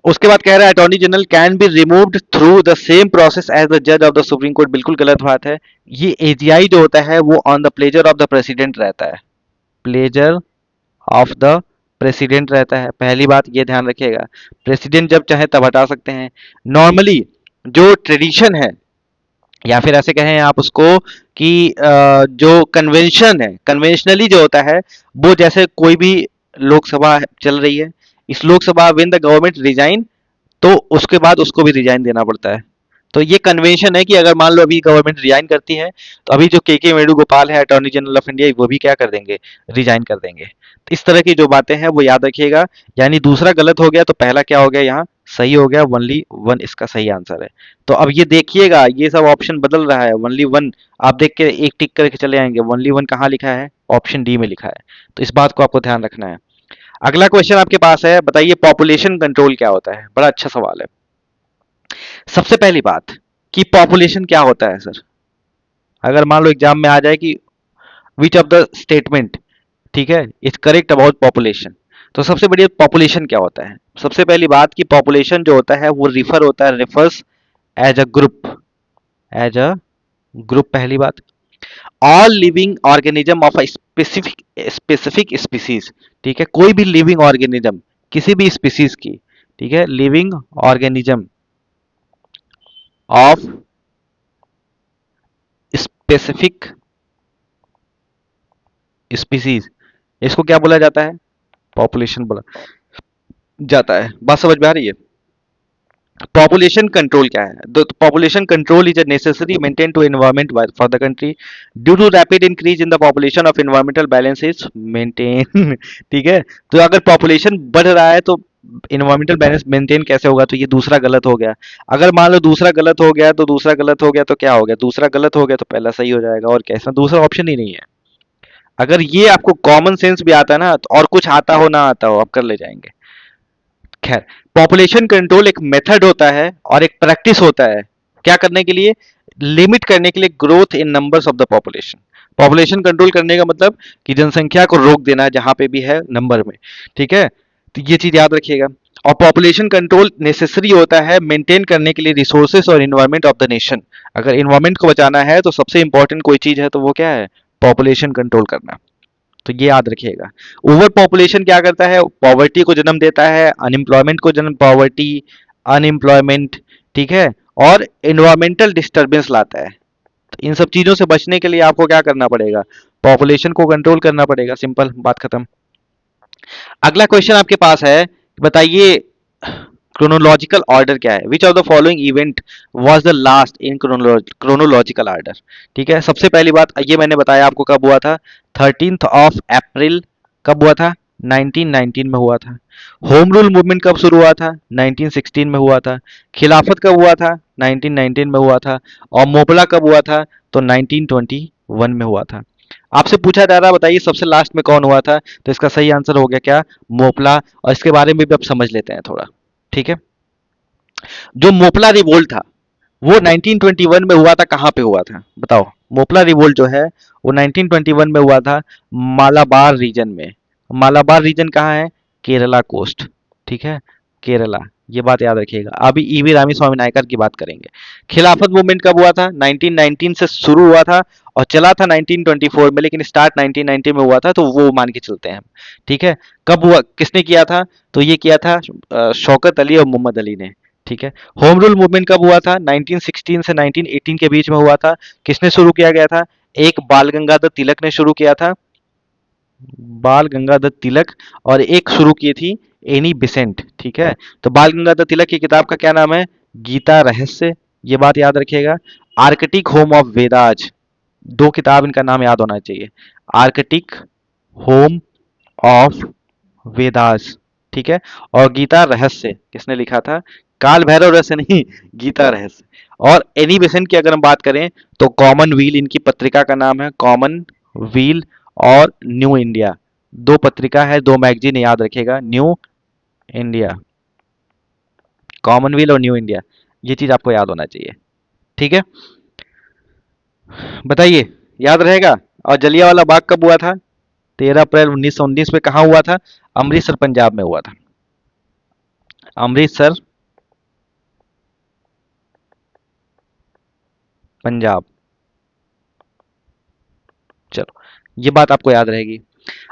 उसके बाद कह रहा है attorney general can be removed through the same process as the जज ऑफ द सुप्रीम कोर्ट। बिल्कुल गलत बात है। ये एजीआई जो होता है वो on the pleasure of the president रहता है, प्लेजर ऑफ द प्रेसिडेंट रहता है, पहली बात ये ध्यान रखिएगा। प्रेसिडेंट जब चाहे तब हटा सकते हैं। नॉर्मली जो ट्रेडिशन है, या फिर ऐसे कहें आप उसको कि जो कन्वेंशन है, कन्वेंशनली जो होता है वो, जैसे कोई भी लोकसभा चल रही है, इस Lok Sabha when the government resign, तो उसके बाद उसको भी रिजाइन देना पड़ता है। तो ये कन्वेंशन है कि अगर मान लो अभी गवर्नमेंट रिजाइन करती है तो अभी जो के वेणुगोपाल है अटॉर्नी जनरल ऑफ इंडिया, वो भी क्या कर देंगे, रिजाइन कर देंगे। तो इस तरह की जो बातें हैं वो याद रखिएगा। यानी दूसरा गलत हो गया तो पहला क्या हो गया, यहाँ सही हो गया, ओनली वन इसका सही आंसर है। तो अब ये देखिएगा, ये सब ऑप्शन बदल रहा है, ओनली वन आप देख के एक टिक करके चले आएंगे, ओनली वन कहाँ लिखा है, ऑप्शन डी में लिखा है। तो इस बात को आपको ध्यान रखना है। अगला क्वेश्चन आपके पास है, बताइए पॉपुलेशन कंट्रोल क्या होता है। बड़ा अच्छा सवाल है। सबसे पहली बात कि पॉपुलेशन क्या होता है सर, अगर मान लो एग्जाम में आ जाए कि विच ऑफ द स्टेटमेंट, ठीक है, इज करेक्ट अबाउट पॉपुलेशन, तो सबसे बढ़िया पॉपुलेशन क्या होता है। सबसे पहली बात कि पॉपुलेशन जो होता है वो रिफर होता है, refers as a group, as a group, पहली बात। All living organism of a specific species, ठीक है, कोई भी लिविंग ऑर्गेनिज्म किसी भी स्पीसीज की, ठीक है, living organism of specific species, इसको क्या बोला जाता है, पॉपुलेशन बोला जाता है। बात समझ में आ रही है। पॉपुलेशन कंट्रोल क्या है? तो population control is a necessary maintain to environment for the country due to rapid increase in the population of environmental balance is maintain. ठीक है, तो अगर पॉपुलेशन बढ़ रहा है तो इन्वायरमेंटल बैलेंस मेंटेन कैसे होगा? तो ये दूसरा गलत हो गया। अगर मान लो दूसरा गलत हो गया तो दूसरा गलत हो गया तो क्या हो गया? दूसरा गलत हो गया तो पहला सही हो जाएगा, और कैसा दूसरा ऑप्शन ही नहीं है। अगर ये आपको कॉमन सेंस भी आता है ना, तो और कुछ आता हो ना आता हो आप कर ले जाएंगे। खैर, पॉपुलेशन कंट्रोल एक मेथड होता है और एक प्रैक्टिस होता है, क्या करने के लिए? लिमिट करने के लिए growth in numbers of the population. Population control करने का मतलब कि जनसंख्या को रोक देना है जहां पे भी है नंबर में। ठीक है, तो ये चीज याद रखिएगा। और पॉपुलेशन कंट्रोल नेसेसरी होता है मेंटेन करने के लिए रिसोर्सेस और इन्वायरमेंट ऑफ द नेशन। अगर इन्वायरमेंट को बचाना है तो सबसे इंपॉर्टेंट कोई चीज है तो वो क्या है? पॉपुलेशन कंट्रोल करना। तो ये याद रखिएगा। ओवर पॉपुलेशन क्या करता है? पॉवर्टी को जन्म देता है, अनएम्प्लॉयमेंट को जन्म, पॉवर्टी, अनएम्प्लॉयमेंट, ठीक है, और एनवायरमेंटल डिस्टर्बेंस लाता है। तो इन सब चीजों से बचने के लिए आपको क्या करना पड़ेगा? पॉपुलेशन को कंट्रोल करना पड़ेगा, सिंपल बात खत्म। अगला क्वेश्चन आपके पास है, बताइए क्रोनोलॉजिकल ऑर्डर क्या है? Which of the following event was the last in chronological order? ठीक है, सबसे पहली बात ये मैंने बताया आपको कब हुआ था, 13 अप्रैल। कब हुआ था? 1919 में हुआ था। होम रूल मूवमेंट कब शुरू हुआ था? 1916 में हुआ था। खिलाफत कब हुआ था? 1919 में हुआ था। और मोपला कब हुआ था? तो 1921 में हुआ था। आपसे पूछा जा रहा, बताइए सबसे लास्ट में कौन हुआ था? तो इसका सही आंसर हो गया क्या? मोपला। और इसके बारे में भी अब समझ लेते हैं थोड़ा। ठीक है, जो मोपला रिवोल्ट था वो 1921 में हुआ था, कहाँ पे हुआ था बताओ? मोपला रिवोल्ट जो है वो 1921 में हुआ था मालाबार रीजन में। मालाबार रीजन कहाँ है? केरला कोस्ट। ठीक है, केरला, ये बात याद रखिएगा। अभी ईवी रामी स्वामी नायकर की बात करेंगे। खिलाफत मूवमेंट कब हुआ था? 1919 से शुरू हुआ था और चला था 1924 में, लेकिन स्टार्ट 1990 में हुआ था, तो वो मान के चलते हैं हम। ठीक है, कब हुआ, किसने किया था? तो ये किया था शौकत अली और मोहम्मद अली ने। ठीक है, होम रूल मूवमेंट कब हुआ था? 1916 से 1918 के बीच में हुआ था। किसने शुरू किया गया था? एक बाल गंगाधर तिलक ने शुरू किया था, बाल गंगाधर तिलक। और एक शुरू की थी एनी बिसेंट। ठीक है, तो बाल गंगाधर तिलक की किताब का क्या नाम है? गीता रहस्य। ये बात याद रखिएगा। आर्कटिक होम ऑफ वेदाज, दो किताब इनका नाम याद होना चाहिए। Arctic home of Vedas. ठीक है, और गीता रहस्य किसने लिखा था? काल भैरव रहस्य नहीं, गीता रहस्य। और एनी बेसेंट की अगर हम बात करें तो कॉमन व्हील इनकी पत्रिका का नाम है, कॉमन व्हील और न्यू इंडिया। दो पत्रिका है, दो मैगजीन, याद रखिएगा, न्यू इंडिया, कॉमनवेल्थ और न्यू इंडिया, ये चीज आपको याद होना चाहिए। ठीक है, बताइए, याद रहेगा? और जलियांवाला बाग कब हुआ था? 13 अप्रैल 1919 में। कहाँ हुआ था? अमृतसर पंजाब में हुआ था। अमृतसर पंजाब। चलो, ये बात आपको याद रहेगी।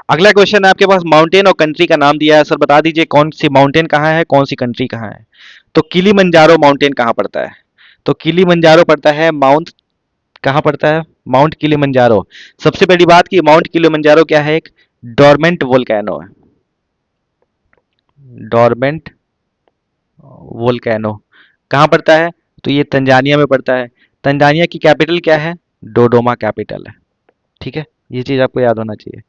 अगला क्वेश्चन है आपके पास, माउंटेन और कंट्री का नाम दिया है सर, बता दीजिए कौन सी माउंटेन कहाँ है, कौन सी कंट्री कहाँ है? तो किलीमंजारो माउंटेन कहाँ पड़ता है? तो किलीमंजारो पड़ता है माउंट, कहाँ पड़ता है? Mount Kilimanjaro. सबसे पहली बात कि माउंट किलीमंजारो क्या है? एक डोरमेंट वोल्केनो है। डोरमेंट वोल्केनो कहाँ पड़ता है? तो ये तंजानिया में पड़ता है। तंजानिया की कैपिटल क्या है? डोडोमा कैपिटल है। ठीक है, ये चीज आपको याद होना चाहिए।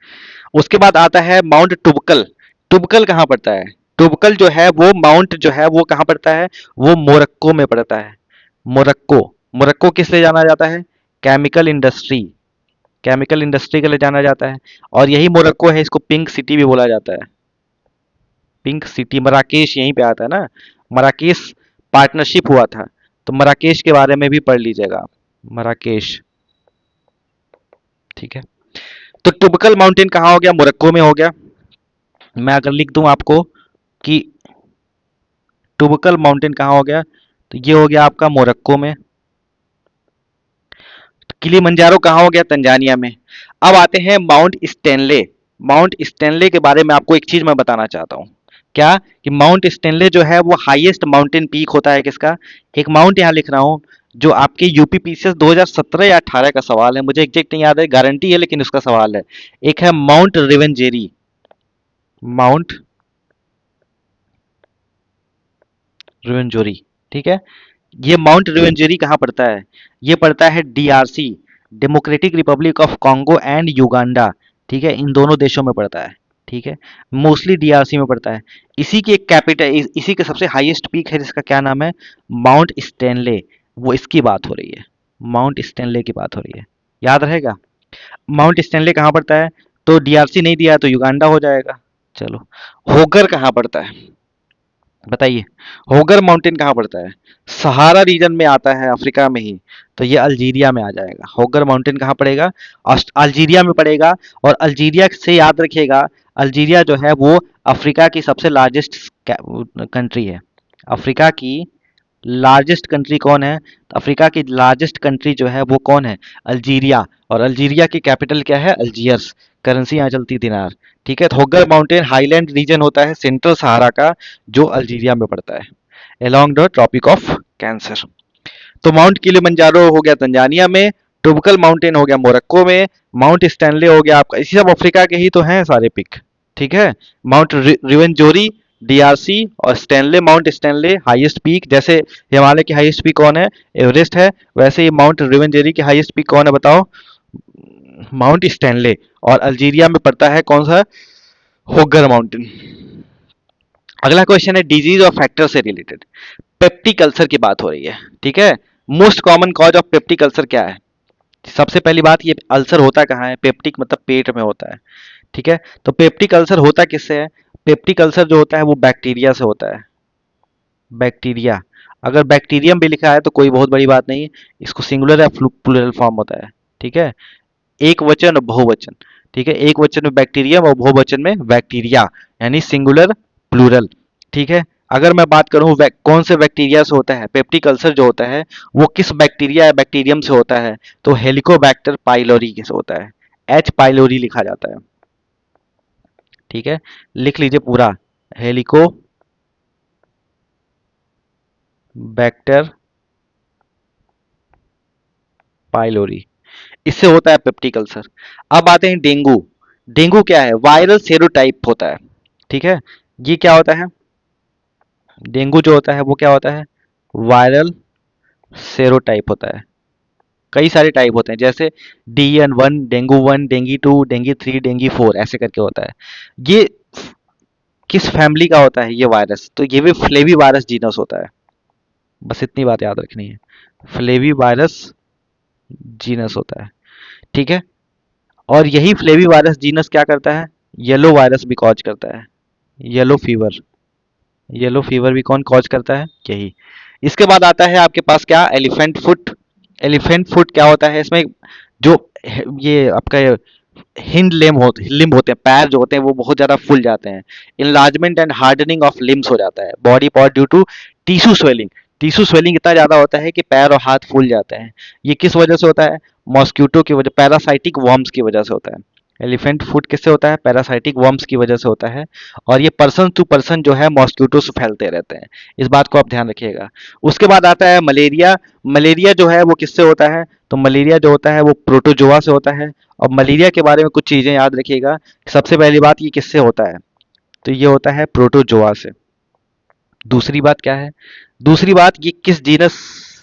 उसके बाद आता है माउंट टुबकल। टुबकल कहाँ पड़ता है? टुबकल जो है वो माउंट जो है वो कहाँ पड़ता है? वो मोरक्को में पड़ता है। मोरक्को। मोरक्को किस लिए जाना जाता है? केमिकल इंडस्ट्री, केमिकल इंडस्ट्री के लिए जाना जाता है। और यही मोरक्को है, इसको पिंक सिटी भी बोला जाता है। पिंक सिटी, मराकेश यहीं पे आता है ना। मराकेश पार्टनरशिप हुआ था, तो मराकेश के बारे में भी पढ़ लीजिएगा आप, मराकेश। ठीक है, तो टुबकल माउंटेन कहाँ हो गया? मोरक्को में हो गया। मैं अगर लिख दूं आपको कि टुबकल माउंटेन कहाँ हो गया, तो ये हो गया आपका मोरक्को में। तो किलीमंजारो कहाँ हो गया? तंजानिया में। अब आते हैं माउंट स्टेनले। माउंट स्टेनले के बारे में आपको एक चीज मैं बताना चाहता हूँ। क्या? कि माउंट स्टेनले जो है वो हाईएस्ट माउंटेन पीक होता है किसका? एक माउंट यहाँ लिख रहा हूँ जो आपके यूपी पीसीएस 2017 या 18 का सवाल है, मुझे एग्जैक्ट नहीं याद है, गारंटी है लेकिन उसका सवाल है। एक है माउंट रिवेंजेरी, माउंट रिवेंजोरी। ठीक है। ये माउंट रिवेंजरी कहाँ पड़ता है? ये पड़ता है DRC, democratic Republic of Congo and Uganda. ठीक है, इन दोनों देशों में पड़ता है। ठीक है, मोस्टली डीआरसी में पड़ता है। इसी की एक कैपिटल, इसी के सबसे हाईएस्ट पीक है जिसका क्या नाम है? Mount Stanley. वो इसकी बात हो रही है, माउंट स्टैनले की बात हो रही है। याद रहेगा। माउंट स्टैनले कहाँ पड़ता है? तो डीआरसी नहीं दिया तो युगांडा हो जाएगा। चलो, होगर कहाँ पड़ता है बताइए? होगर माउंटेन कहाँ पड़ता है? सहारा रीजन में आता है, अफ्रीका में ही। तो ये अल्जीरिया में आ जाएगा। होगर माउंटेन कहाँ पड़ेगा? अल्जीरिया में पड़ेगा। और अल्जीरिया से याद रखिएगा, अल्जीरिया जो है वो अफ्रीका की सबसे लार्जेस्ट कंट्री है। अफ्रीका की लार्जेस्ट कंट्री कौन है? तो अफ्रीका की लार्जेस्ट कंट्री जो है वो कौन है? अल्जीरिया। और अल्जीरिया की कैपिटल क्या है? अल्जियर्स। करेंसी यहाँ चलती दिनार। ठीक है, तो होगर माउंटेन हाईलैंड रीजन होता है सेंट्रल सहारा का, जो अल्जीरिया में पड़ता है, along the tropic of cancer. तो माउंट किलिमंजारो हो गया तंजानिया में, टुबकल माउंटेन हो गया मोरक्को में, माउंट स्टैनले हो गया आपका, इसी सब अफ्रीका के ही तो हैं सारे पिक। ठीक है, माउंट रिवेंजोरी डीआरसी, और Stanley, mount Stanley highest peak. जैसे हिमालय की हाईएस्ट पीक कौन है? एवरेस्ट है। वैसे ही माउंट रिवेंजेरी की हाईएस्ट पीक कौन है बताओ? Mount Stanley. और अल्जीरिया में पड़ता है कौन सा? होगर माउंटेन। अगला क्वेश्चन है डिजीज और फैक्टर से रिलेटेड। पेप्टिक अल्सर की बात हो रही है। ठीक है, most common cause of peptic ulcer क्या है? सबसे पहली बात, ये अल्सर होता कहाँ है? पेप्टिक मतलब पेट में होता है। ठीक है, तो पेप्टिक अल्सर होता किससे है? पेप्टिक अल्सर जो होता है वो बैक्टीरिया से होता है। बैक्टीरिया। अगर बैक्टीरियम भी लिखा है तो कोई बहुत बड़ी बात नहीं है, इसको सिंगुलर या प्लूरल फॉर्म होता है। ठीक है, एक वचन और बहुवचन। ठीक है, एक वचन में बैक्टीरियम और बहुवचन में बैक्टीरिया, यानी सिंगुलर प्लूरल। ठीक है, अगर मैं बात करूं कौन से बैक्टीरिया से होता है पेप्टिक अल्सर जो होता है, वो किस बैक्टीरिया या बैक्टीरियम से होता है? तो हेलिकोबैक्टर पाइलोरी से होता है। एच पाइलोरी लिखा जाता है। ठीक है, लिख लीजिए पूरा, हेलिकोबैक्टर पाइलोरी, इससे होता है पेप्टिक अल्सर। अब आते हैं डेंगू। डेंगू क्या है? वायरल सेरोटाइप होता है। ठीक है, ये क्या होता है? डेंगू जो होता है वो क्या होता है? वायरल सेरोटाइप होता है। कई सारे टाइप होते हैं, जैसे DN1, dengue 1, dinghy 2, dinghy 3, dinghy 4, ऐसे करके होता है। ये किस फैमिली का होता है ये वायरस? तो ये भी फ्लेवी वायरस जीनस होता है। बस इतनी बात याद रखनी है, फ्लेवी वायरस जीनस होता है। ठीक है, और यही फ्लेवी वायरस जीनस क्या करता है? येलो वायरस भी कॉज करता है। Yellow fever. येलो फीवर भी कौन कॉज करता है? यही। इसके बाद आता है आपके पास क्या? Elephant foot. एलिफेंट फुट क्या होता है? इसमें जो ये आपका लिम्ब होते हैं, पैर जो होते हैं वो बहुत ज्यादा फूल जाते हैं। Enlargement and hardening of limbs हो जाता है, body part due to tissue swelling. Tissue swelling इतना ज्यादा होता है कि पैर और हाथ फूल जाते हैं। ये किस वजह से होता है? मॉस्किटो की वजह, पैरासाइटिक वर्म्स की वजह से होता है। एलिफेंट फुट किससे होता है? पैरासाइटिक वर्म्स की वजह से होता है। और ये पर्सन टू पर्सन जो है मॉस्किटो से फैलते रहते हैं। इस बात को आप ध्यान रखिएगा। उसके बाद आता है मलेरिया। मलेरिया जो है वो किससे होता है? तो मलेरिया जो होता है वो प्रोटोजोआ से होता है। और मलेरिया के बारे में कुछ चीजें याद रखिएगा। सबसे पहली बात, ये किससे होता है? तो ये होता है प्रोटोजोआ से। दूसरी बात क्या है? दूसरी बात, ये किस जीनस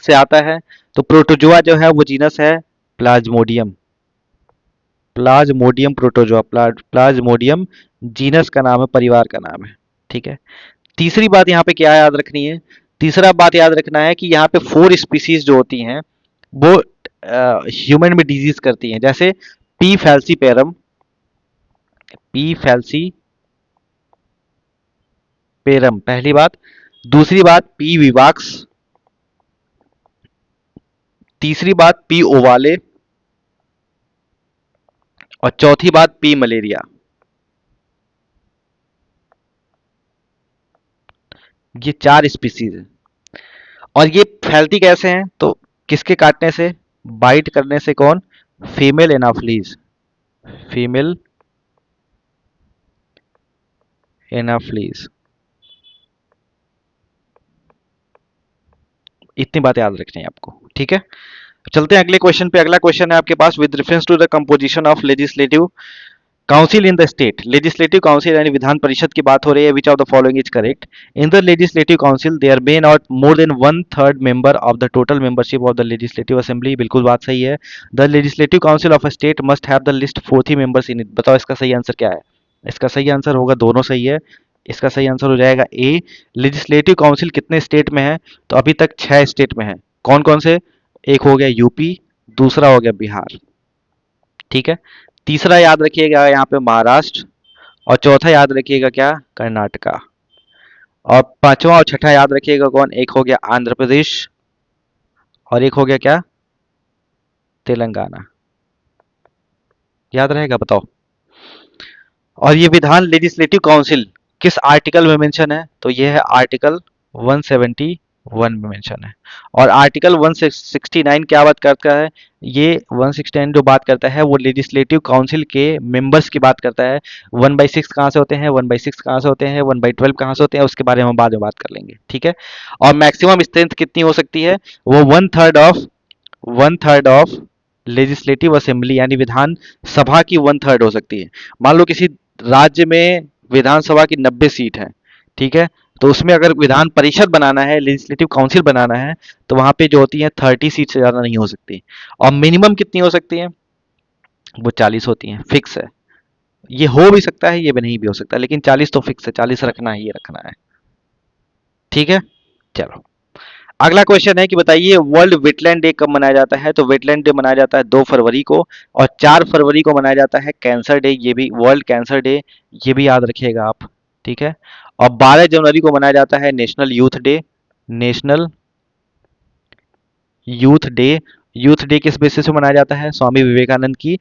से आता है? तो प्रोटोजोआ जो है वो जीनस है Plasmodium. Plasmodium protozoa, Plasmodium genus का नाम है, परिवार का नाम है। ठीक है, तीसरी बात यहाँ पे क्या याद रखनी है? तीसरा बात याद रखना है कि यहाँ पे 4 स्पीसीज जो होती हैं वो ह्यूमन में डिजीज करती हैं, जैसे पी फैल्सीपेरम, पी फैल्सी पेरम, पहली बात। दूसरी बात पी विवाक्स। तीसरी बात पी ओवाले। और चौथी बात पी मलेरिया। ये 4 स्पीसीज है। और ये फैलती कैसे हैं? तो किसके काटने से? बाइट करने से। कौन? Female Anopheles. Female Anopheles. इतनी बात याद रखनी है आपको। ठीक है, चलते हैं अगले क्वेश्चन पे। अगला क्वेश्चन है आपके पास, with reference to the composition of legislative council in the state, legislative council यानी विधान परिषद की बात हो रही है। Which of the following is correct? In the legislative council there may not more than one third member of the total membership of the legislative assembly. बिल्कुल बात सही है। The legislative council of a state must have the least 40 members in it. बताओ इसका सही answer क्या है? इसका सही आंसर होगा, दोनों सही है। इसका सही आंसर हो जाएगा ए। लेजिस्लेटिव काउंसिल कितने स्टेट में है? तो अभी तक 6 स्टेट में है। कौन कौन से? एक हो गया यूपी, दूसरा हो गया बिहार, ठीक है। तीसरा याद रखिएगा यहाँ पे महाराष्ट्र, और चौथा याद रखिएगा क्या? कर्नाटका। और पांचवा और छठा याद रखिएगा कौन? एक हो गया आंध्र प्रदेश, और एक हो गया क्या? तेलंगाना। याद रहेगा? बताओ। और ये विधान लेजिस्लेटिव काउंसिल किस आर्टिकल में मेंशन है? तो ये है आर्टिकल 171 में मेंशन है। और आर्टिकल 169 क्या बात करता है? ये 169 जो बात करता है वो लेजिस्लेटिव काउंसिल के मेंबर्स की बात करता है। 1/6 कहाँ से होते हैं, 1/6 कहाँ से होते हैं, 1/12 कहाँ से होते हैं, उसके बारे में हम बाद में बात कर लेंगे, ठीक है। और मैक्सिमम स्ट्रेंथ कितनी हो सकती है? वो one third of legislative assembly यानी विधान सभा की वन थर्ड हो सकती है। मान लो किसी राज्य में विधानसभा की 90 सीट है, ठीक है। तो उसमें अगर विधान परिषद बनाना है, लेजिस्लेटिव काउंसिल बनाना है, तो वहां पे जो होती है 30 सीट से ज्यादा नहीं हो सकती। और मिनिमम कितनी हो सकती है? वो 40 होती हैं, फिक्स है। ये हो भी सकता है, ये भी नहीं भी हो सकता, लेकिन 40 तो फिक्स है, 40 रखना ही रखना है, ठीक है। चलो, अगला क्वेश्चन है कि बताइए वर्ल्ड वेटलैंड डे कब मनाया जाता है? तो वेटलैंड डे मनाया जाता है 2 फरवरी को, और 4 फरवरी को मनाया जाता है कैंसर डे, ये भी वर्ल्ड कैंसर डे, ये भी याद रखिएगा आप, ठीक है। और 12 जनवरी को मनाया जाता है national youth day. National youth day. Youth day किस बेसिस पे मनाया जाता है? स्वामी विवेकानंद की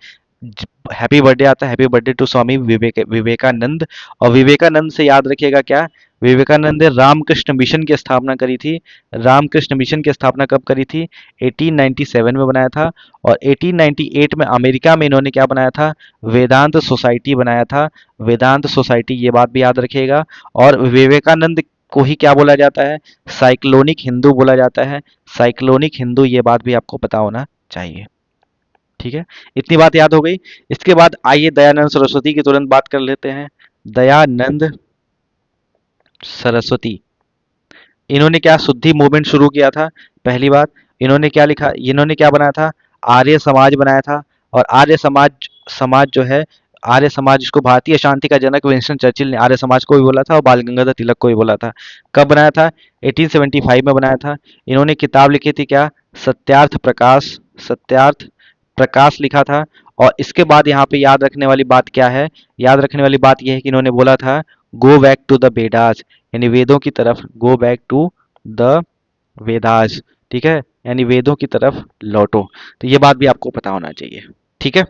हैप्पी बर्थडे आता है, happy birthday to Swami Vivekananda. और विवेकानंद से याद रखिएगा क्या? विवेकानंद ने रामकृष्ण मिशन की स्थापना करी थी। रामकृष्ण मिशन की स्थापना कब करी थी? 1897 में बनाया था। और 1898 में अमेरिका में इन्होंने क्या बनाया था? वेदांत सोसाइटी बनाया था। वेदांत सोसाइटी, ये बात भी याद रखिएगा। और विवेकानंद को ही क्या बोला जाता है? साइक्लोनिक हिंदू बोला जाता है। साइक्लोनिक हिंदू, ये बात भी आपको पता होना चाहिए, ठीक है। इतनी बात याद हो गई। इसके बाद आइए दयानंद सरस्वती की तुरंत बात कर लेते हैं। दयानंद सरस्वती, इन्होंने क्या शुद्धि मूवमेंट शुरू किया था? पहली बात, इन्होंने क्या लिखा, इन्होंने क्या बनाया था? आर्य समाज बनाया था। और आर्य समाज, समाज जो है, आर्य समाज, जिसको भारतीय शांति का जनक विंस्टन चर्चिल ने आर्य समाज को भी बोला था और बाल गंगाधर तिलक को भी बोला था। कब बनाया था? 1875 में बनाया था। इन्होंने किताब लिखी थी क्या? सत्यार्थ प्रकाश। सत्यार्थ प्रकाश लिखा था। और इसके बाद यहाँ पे याद रखने वाली बात क्या है? याद रखने वाली बात यह है कि इन्होंने बोला था go back to the Vedas, यानी वेदों की तरफ, go back to the Vedas, ठीक है, यानी वेदों की तरफ लौटो। तो ये बात भी आपको पता होना चाहिए, ठीक है।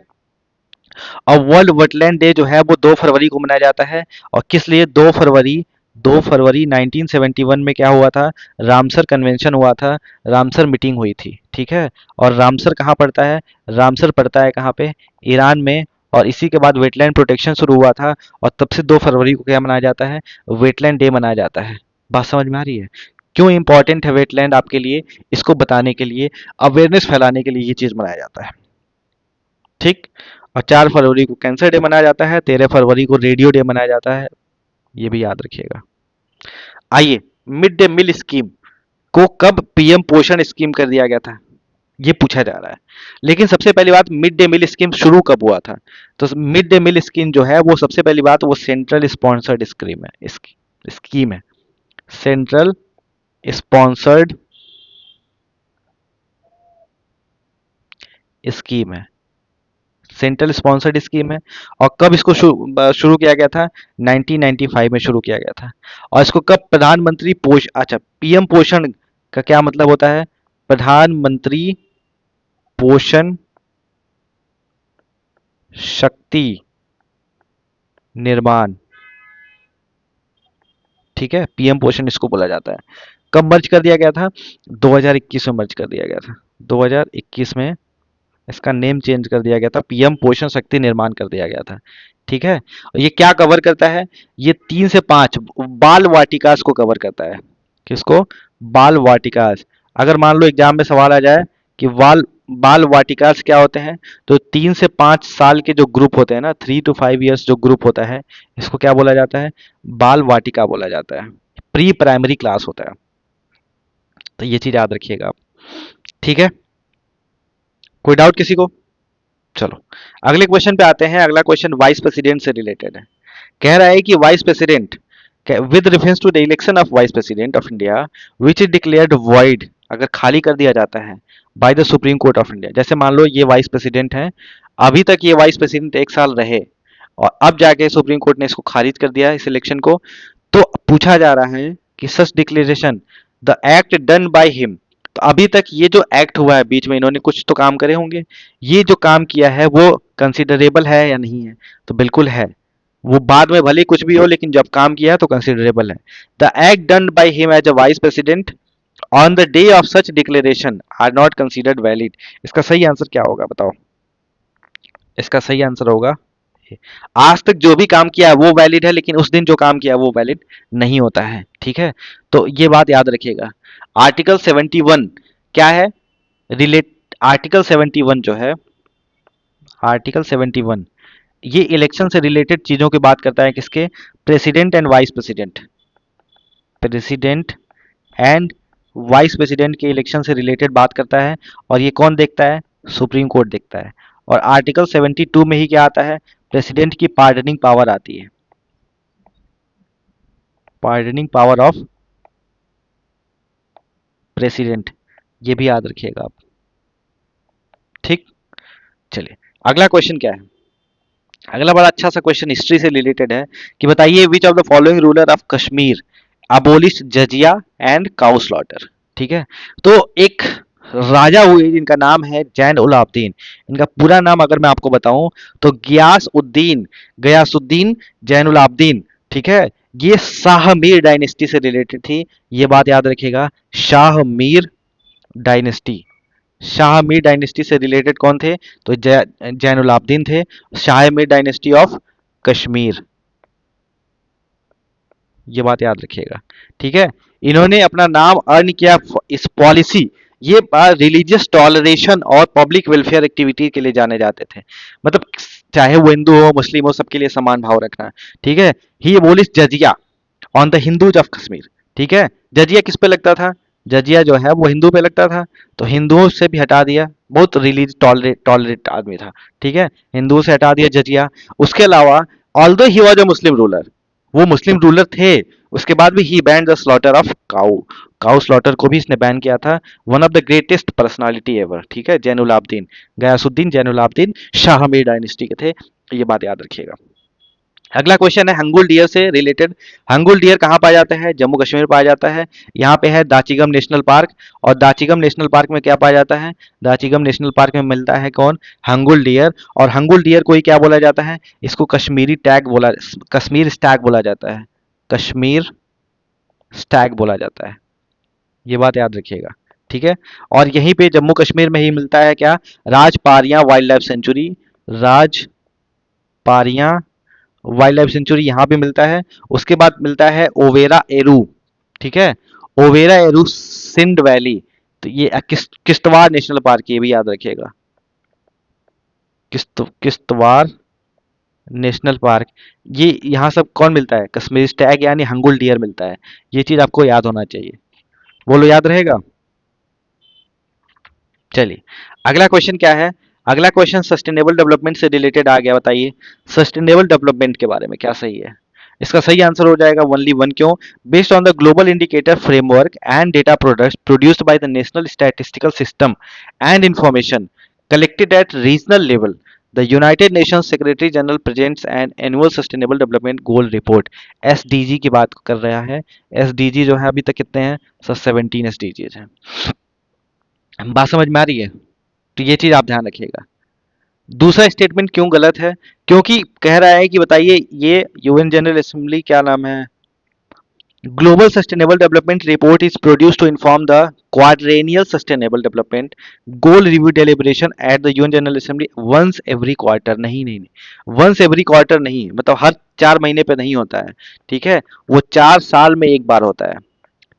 और वर्ल्ड वेटलैंड डे जो है वो 2 फरवरी को मनाया जाता है। और किस लिए 2 फरवरी? 2 फरवरी 1971 में क्या हुआ था? रामसर कन्वेंशन हुआ था, रामसर मीटिंग हुई थी, ठीक है। और रामसर कहाँ पड़ता है? रामसर पड़ता है कहाँ पे? ईरान में। और इसी के बाद वेटलैंड प्रोटेक्शन शुरू हुआ था, और तब से 2 फरवरी को क्या मनाया जाता है? वेटलैंड डे मनाया जाता है। बात समझ में आ रही है? क्यों इंपॉर्टेंट है वेटलैंड आपके लिए? इसको बताने के लिए, अवेयरनेस फैलाने के लिए ये चीज मनाया जाता है, ठीक। और 4 फरवरी को कैंसर डे मनाया जाता है, 13 फरवरी को रेडियो डे मनाया जाता है, ये भी याद रखिएगा। आइए, मिड डे मील स्कीम को कब पीएम पोषण स्कीम कर दिया गया था? ये पूछा जा रहा है। लेकिन सबसे पहली बात, मिड डे मील स्कीम शुरू कब हुआ था? तो मिड डे मील स्कीम जो है वो सबसे पहली बात वो सेंट्रल स्पॉन्सर्ड स्कीम है, स्कीम है, सेंट्रल स्पॉन्सर्ड स्कीम है, सेंट्रल स्पॉन्सर्ड स्कीम है। और कब इसको शुरू किया गया था? 1995 में शुरू किया गया था। और इसको कब प्रधानमंत्री अच्छा, पीएम पोषण का क्या मतलब होता है? प्रधानमंत्री पोषण शक्ति निर्माण, ठीक है, पीएम पोषण इसको बोला जाता है। कब मर्ज कर दिया गया था? 2021 में मर्ज कर दिया गया था। 2021 में इसका नेम चेंज कर दिया गया था, पीएम पोषण शक्ति निर्माण कर दिया गया था, ठीक है। और ये क्या कवर करता है? ये 3 से 5 बाल वाटिकास को कवर करता है। किसको? बाल वाटिकास। अगर मान लो एग्जाम में सवाल आ जाए कि बाल बाल वाटिकास क्या होते हैं? तो 3 से 5 साल के जो ग्रुप होते हैं ना, 3 to 5 years जो ग्रुप होता है, इसको क्या बोला जाता है? बाल वाटिका बोला जाता है। प्री प्राइमरी क्लास होता है। तो ये चीज याद रखिएगा आप। ठीक है, कोई डाउट किसी को? चलो अगले क्वेश्चन पे आते हैं। अगला क्वेश्चन वाइस प्रेसिडेंट से रिलेटेड है। कह रहा है कि vice president with reference to the election of vice president of India which is declared void, अगर खाली कर दिया जाता है by the supreme court of India. जैसे मान लो ये वाइस प्रेसिडेंट है, अभी तक ये वाइस प्रेसिडेंट 1 साल रहे और अब जाके सुप्रीम कोर्ट ने इसको खारिज कर दिया इस इलेक्शन को, तो पूछा जा रहा है कि सच declaration the act done by him. तो अभी तक ये जो एक्ट हुआ है बीच में, इन्होंने कुछ तो काम करे होंगे, ये जो काम किया है वो कंसिडरेबल है या नहीं है? तो बिल्कुल है। वो बाद में भले कुछ भी हो, लेकिन जब काम किया है तो कंसिडरेबल है। The act done by him as a vice president on the day of such declaration are not considered valid. इसका सही आंसर क्या होगा बताओ? इसका सही आंसर होगा, आज तक जो भी काम किया है वो वैलिड है, लेकिन उस दिन जो काम किया है वो वैलिड नहीं होता है। ठीक है, तो ये बात याद रखिएगा। आर्टिकल 71 क्या है? रिलेट आर्टिकल 71 जो है, आर्टिकल 71 ये इलेक्शन से रिलेटेड चीजों की बात करता है। किसके? President and vice president. President and vice president के इलेक्शन से रिलेटेड बात करता है। और ये कौन देखता है? सुप्रीम कोर्ट देखता है। और आर्टिकल 72 में ही क्या आता है? प्रेसिडेंट की पार्डनिंग पावर आती है। पार्डनिंग पावर ऑफ प्रेसिडेंट, ये भी याद रखिएगा आप। ठीक, चलिए अगला क्वेश्चन क्या है? अगला बड़ा अच्छा सा क्वेश्चन हिस्ट्री से रिलेटेड है कि बताइए which of the following ruler of Kashmir abolish जजिया एंड काउ स्लॉटर। ठीक है, तो एक राजा हुए जिनका नाम है जैन उलाब्दीन। इनका पूरा नाम अगर मैं आपको बताऊं तो गयासुद्दीन जैन उलाब्दीन। ठीक है, ये शाह मीर डायनेस्टी से रिलेटेड थी, ये बात याद रखिएगा। शाह मीर डायनेस्टी, शाह मीर डायनेस्टी से रिलेटेड कौन थे? तो जैनुलाब्दीन थे, शाह मीर डायनेस्टी ऑफ कश्मीर। ये बात याद रखिएगा। ठीक है, इन्होंने अपना नाम अर्न किया इस पॉलिसी, ये रिलीजियस टॉलरेशन और पब्लिक वेलफेयर एक्टिविटी के लिए जाने जाते थे। मतलब चाहे वो हिंदू हो मुस्लिम हो, सबके लिए समान भाव रखना। ठीक है, ही एबोलिश जजिया on the Hindus of Kashmir. ठीक है, जजिया किस पे लगता था? जजिया जो है वो हिंदू पे लगता था, तो हिंदुओं से भी हटा दिया। बहुत रिलीज टॉलरेट आदमी था। ठीक है, हिंदुओं से हटा दिया जजिया। उसके अलावा although he was a Muslim ruler, वो मुस्लिम रूलर थे, उसके बाद भी he ban the slaughter of cow, cow slaughter को भी इसने बैन किया था। One of the greatest personality ever. ठीक है, जैनुलाब्दीन, गयासुद्दीन जैनुलाब्दीन शाह मीर डायनेस्टी के थे। ये बात याद रखिएगा। अगला क्वेश्चन है हंगुल डियर से रिलेटेड। हंगुल डियर कहाँ पाया जाता है? जम्मू कश्मीर में पाया जाता है। यहाँ पे है दाचिगम नेशनल पार्क। और दाचिगम नेशनल पार्क में क्या पाया जाता है? दाचिगम नेशनल पार्क में मिलता है कौन? हंगुल डियर। और हंगुल डियर को ही क्या बोला जाता है? इसको कश्मीरी टैग बोला, कश्मीर स्टैग बोला जाता है। कश्मीर स्टैग बोला जाता है, ये बात याद रखिएगा। ठीक है, और यहीं पे जम्मू कश्मीर में ही मिलता है क्या? Rajparia wild life sanctuary. Rajparia wild life sanctuary यहाँ पे मिलता है। उसके बाद मिलता है ओवेरा एरू। ठीक है, ओवेरा एरू सिंध वैली। तो ये किश्तवाड़ नेशनल पार्क, ये भी याद रखिएगा। किश्तवाड़ नेशनल पार्क, ये यहाँ सब कौन मिलता है? कश्मीर स्टैग यानी हंगुल डियर मिलता है। ये चीज आपको याद होना चाहिए। बोलो याद रहेगा? चलिए अगला क्वेश्चन क्या है? अगला क्वेश्चन सस्टेनेबल डेवलपमेंट से रिलेटेड आ गया। बताइए सस्टेनेबल डेवलपमेंट के बारे में क्या सही है? इसका सही आंसर हो जाएगा ओनली वन। क्यों? Based on the global indicator framework and data products produced by the national statistical system and information collected at regional level, the United Nations secretary general presents an annual sustainable development goal report. SDG की बात कर रहा है। SDG जो है अभी तक कितने हैं? सर 17 एसडीजी हैं। बात समझ में आ रही है? तो ये चीज आप ध्यान रखिएगा। दूसरा स्टेटमेंट क्यों गलत है? क्योंकि कह रहा है कि बताइए ये यूएन जनरल असेंबली क्या नाम है, global sustainable development report is produce to inform the quadrennial sustainable development goal review deliberation at the UN General Assembly once every quarter. नहीं नहीं नहीं, वंस एवरी क्वार्टर नहीं, मतलब हर 4 महीने पे नहीं होता है। ठीक है, वो 4 साल में एक बार होता है।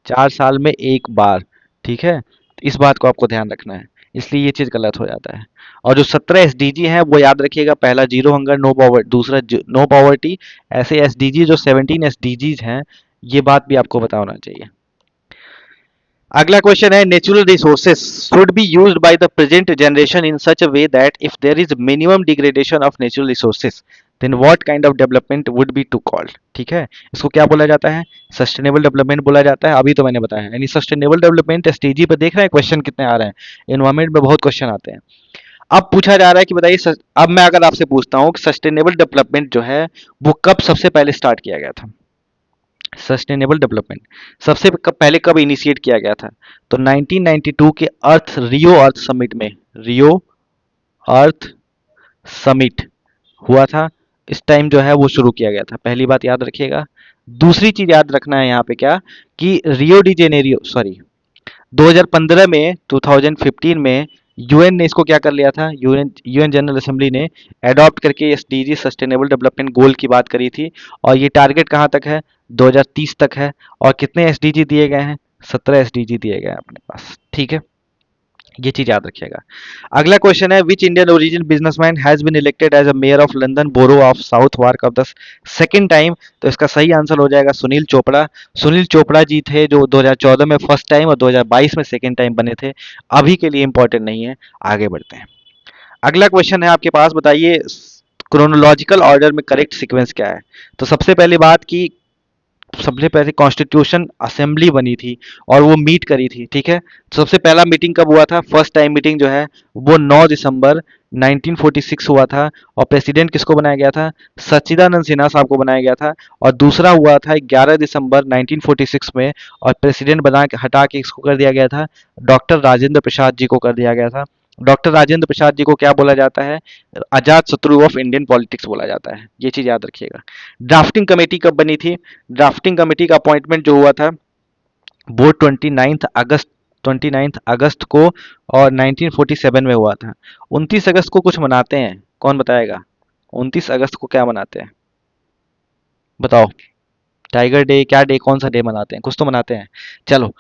4 साल में एक बार। ठीक है, इस बात को आपको ध्यान रखना है। इसलिए ये चीज गलत हो जाता है। और जो 17 एसडीजी हैं वो याद रखिएगा, पहला जीरो हंगर नो पॉवर्टी, दूसरा नो पॉवर्टी। ऐसे एसडीजी जो 17 एसडीजीज हैं, ये बात भी आपको पता होना चाहिए। अगला क्वेश्चन है, natural resources should be used by the present generation in such a way that if there is minimum degradation of natural resources then what kind of development would be to called. ठीक है, इसको क्या बोला जाता है? Sustainable development बोला जाता है। अभी तो मैंने बताया, यानी सस्टेनेबल डेवलपमेंट एसडीजी पे देख रहे हैं क्वेश्चन कितने आ रहे हैं, एनवायरमेंट में बहुत क्वेश्चन आते हैं। अब पूछा जा रहा है कि बताइए अब मैं अगर आपसे पूछता हूँ कि सस्टेनेबल डेवलपमेंट जो है वो कब सबसे पहले स्टार्ट किया गया था? सस्टेनेबल डेवलपमेंट सबसे पहले कब इनिशिएट किया गया था? तो 1992 के रियो अर्थ समिट में, रियो अर्थ समिट हुआ था। इस टाइम जो है वो शुरू किया गया था, पहली बात याद रखिएगा। दूसरी चीज याद रखना है यहाँ पे क्या, कि रियो डी जेनेरियो, सॉरी, 2015 में, 2015 में यूएन ने इसको क्या कर लिया था, यूएन यूएन जनरल असेंबली ने एडॉप्ट करके एसडीजी सस्टेनेबल डेवलपमेंट गोल की बात करी थी। और ये टारगेट कहाँ तक है? 2030 तक है। और कितने एसडीजी दिए गए हैं? 17 एसडीजी दिए गए हैं अपने पास। ठीक है, ये चीज याद रखिएगा। अगला क्वेश्चन है, which Indian origin businessman has been elected as a mayor of London borough of Southwark of the second time? तो इसका सही आंसर हो जाएगा सुनील चोपड़ा। सुनील चोपड़ा जी थे जो 2014 में फर्स्ट टाइम और 2022 में सेकंड टाइम बने थे। अभी के लिए इंपॉर्टेंट नहीं है, आगे बढ़ते हैं। अगला क्वेश्चन है आपके पास, बताइए क्रोनोलॉजिकल ऑर्डर में करेक्ट सीक्वेंस क्या है? तो सबसे पहली बात की सबसे पहले कॉन्स्टिट्यूशन असेंबली बनी थी और वो मीट करी थी। ठीक है, तो सबसे पहला मीटिंग कब हुआ था? फर्स्ट टाइम मीटिंग जो है वो 9 दिसंबर 1946 हुआ था। और प्रेसिडेंट किसको बनाया गया था? सच्चिदानंद सिन्हा साहब को बनाया गया था। और दूसरा हुआ था 11 दिसंबर 1946 में, और प्रेसिडेंट बना के हटा के इसको कर दिया गया था, डॉक्टर राजेंद्र प्रसाद जी को कर दिया गया था। डॉक्टर राजेंद्र प्रसाद जी को क्या बोला जाता है? अजात शत्रु ऑफ इंडियन पॉलिटिक्स बोला जाता है। ये चीज याद रखिएगा। ड्राफ्टिंग कमेटी कब बनी थी? ड्राफ्टिंग कमेटी का अपॉइंटमेंट जो हुआ था वो 29 अगस्त को और 1947 में हुआ था। 29 अगस्त को कुछ मनाते हैं, कौन बताएगा? 29 अगस्त को क्या मनाते हैं बताओ? टाइगर डे, क्या डे, कौन सा डे मनाते हैं? कुछ तो मनाते हैं। चलो,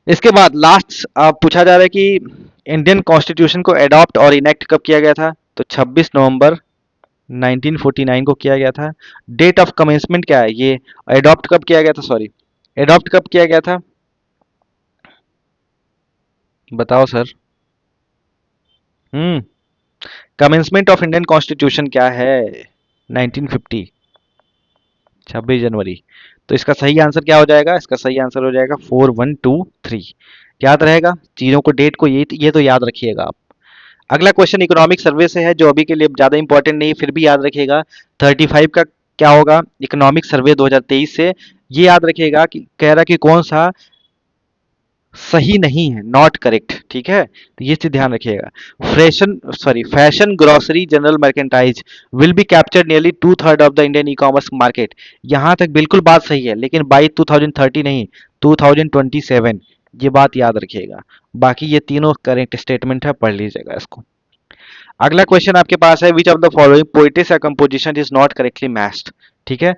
इसके बाद लास्ट पूछा जा रहा है कि इंडियन कॉन्स्टिट्यूशन को एडॉप्ट और इनेक्ट कब किया गया था? तो 26 नवंबर 1949 को किया गया था। डेट ऑफ कमेंसमेंट क्या है ये? एडॉप्ट कब किया गया था, सॉरी, एडॉप्ट कब किया गया था? बताओ sir. Hmm commencement of Indian constitution क्या है? 1950, 26 जनवरी। तो इसका सही आंसर क्या हो जाएगा? इसका सही आंसर हो जाएगा 4123। याद रहेगा चीजों को, डेट को, ये तो याद रखिएगा आप। अगला क्वेश्चन इकोनॉमिक सर्वे से है, जो अभी के लिए ज्यादा इंपॉर्टेंट नहीं, फिर भी याद रखिएगा। 35 का क्या होगा? इकोनॉमिक सर्वे 2023 से। ये याद रखिएगा कि कह रहा कि कौन सा सही नहीं है, नॉट करेक्ट। ठीक है, तो ये चीज ध्यान रखिएगा। Fashion grocery general merchandise will be captured nearly 2/3 of the Indian e commerce market. यहां तक बिल्कुल बात सही है, लेकिन बाई 2030 नहीं, 2027, ये बात याद रखिएगा। बाकी ये तीनों करेक्ट स्टेटमेंट है, पढ़ लीजिएगा इसको। अगला क्वेश्चन आपके पास है, which of the following poetess या composition is not correctly matched? ठीक है,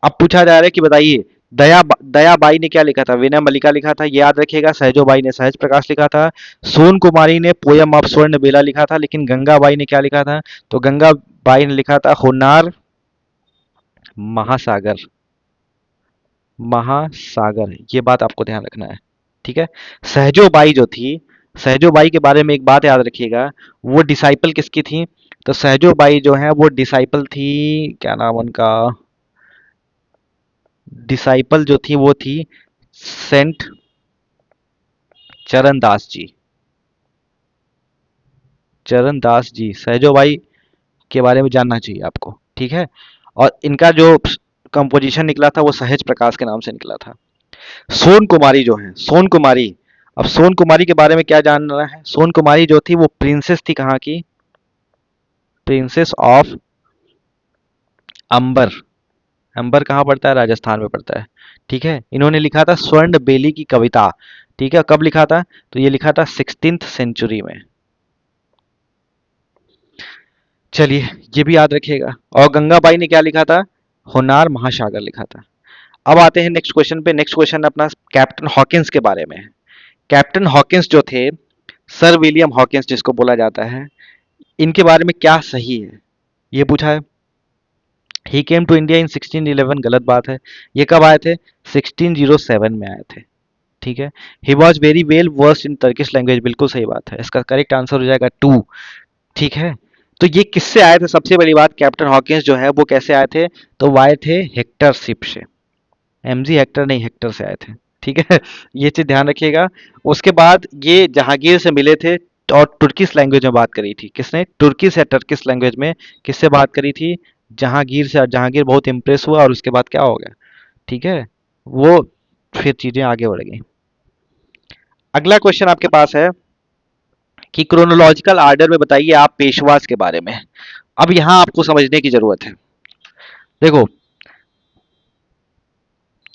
अब पूछा जा रहा है कि बताइए दयाबाई ने क्या लिखा था? विनय मल्लिका लिखा था, ये याद रखिएगा। सहजोबाई ने सहज प्रकाश लिखा था। सोन कुमारी ने पोयम ऑफ स्वर्ण बेला लिखा था। लेकिन गंगाबाई ने क्या लिखा था? तो गंगाबाई ने लिखा था होनार महासागर, महासागर। ये बात आपको ध्यान रखना है। ठीक है, सहजोबाई जो थी, सहजोबाई के बारे में एक बात याद रखिएगा, वो डिसाइपल किसकी थी? तो सहजोबाई जो है वो डिसाइपल थी, क्या नाम उनका, डिसाइपल जो थी वो थी सेंट चरणदास जी। चरणदास जी, सहजोबाई के बारे में जानना चाहिए आपको। ठीक है, और इनका जो कंपोजिशन निकला था वो सहज प्रकाश के नाम से निकला था। सोन कुमारी जो है, सोन कुमारी, अब सोन कुमारी के बारे में क्या जानना है? सोन कुमारी जो थी वो प्रिंसेस थी, कहाँ की? प्रिंसेस ऑफ अंबर। अंबर कहाँ पड़ता है? राजस्थान में पड़ता है। ठीक है, इन्होंने लिखा था स्वर्ण बेली की कविता। ठीक है, कब लिखा था? तो ये लिखा था 16th सेंचुरी में। चलिए, ये भी याद रखिएगा। और गंगाबाई ने क्या लिखा था? होनार महासागर लिखा था। अब आते हैं नेक्स्ट क्वेश्चन पे। नेक्स्ट क्वेश्चन अपना कैप्टन हॉकिंस के बारे में है। कैप्टन हॉकिंस जो थे सर विलियम हॉकिंस जिसको बोला जाता है, इनके बारे में क्या सही है, ये पूछा है। ही केम टू इंडिया इन 1611, गलत बात है। ये कब आए थे? 1607 में आए थे। ठीक है। He was very well versed in Turkish language, बिल्कुल सही बात है। इसका करेक्ट आंसर हो जाएगा टू। ठीक है। तो ये किससे आए थे? सबसे बड़ी बात, कैप्टन हॉकिंस जो है वो कैसे आए थे? तो वो आए थे हेक्टर शिप से। एमजी हेक्टर नहीं, हेक्टर से आए थे। ठीक है। ये चीज ध्यान रखिएगा। उसके बाद ये जहांगीर से मिले थे और तुर्किश लैंग्वेज में बात करी थी। किसने? तुर्किश या टर्किश लैंग्वेज में किससे बात करी थी? जहांगीर से। और जहांगीर बहुत इंप्रेस हुआ और उसके बाद क्या हो गया? ठीक है। वो फिर चीजें आगे बढ़ गई। अगला क्वेश्चन आपके पास है कि क्रोनोलॉजिकल आर्डर में बताइए आप पेशवास के बारे में। अब यहां आपको समझने की जरूरत है। देखो,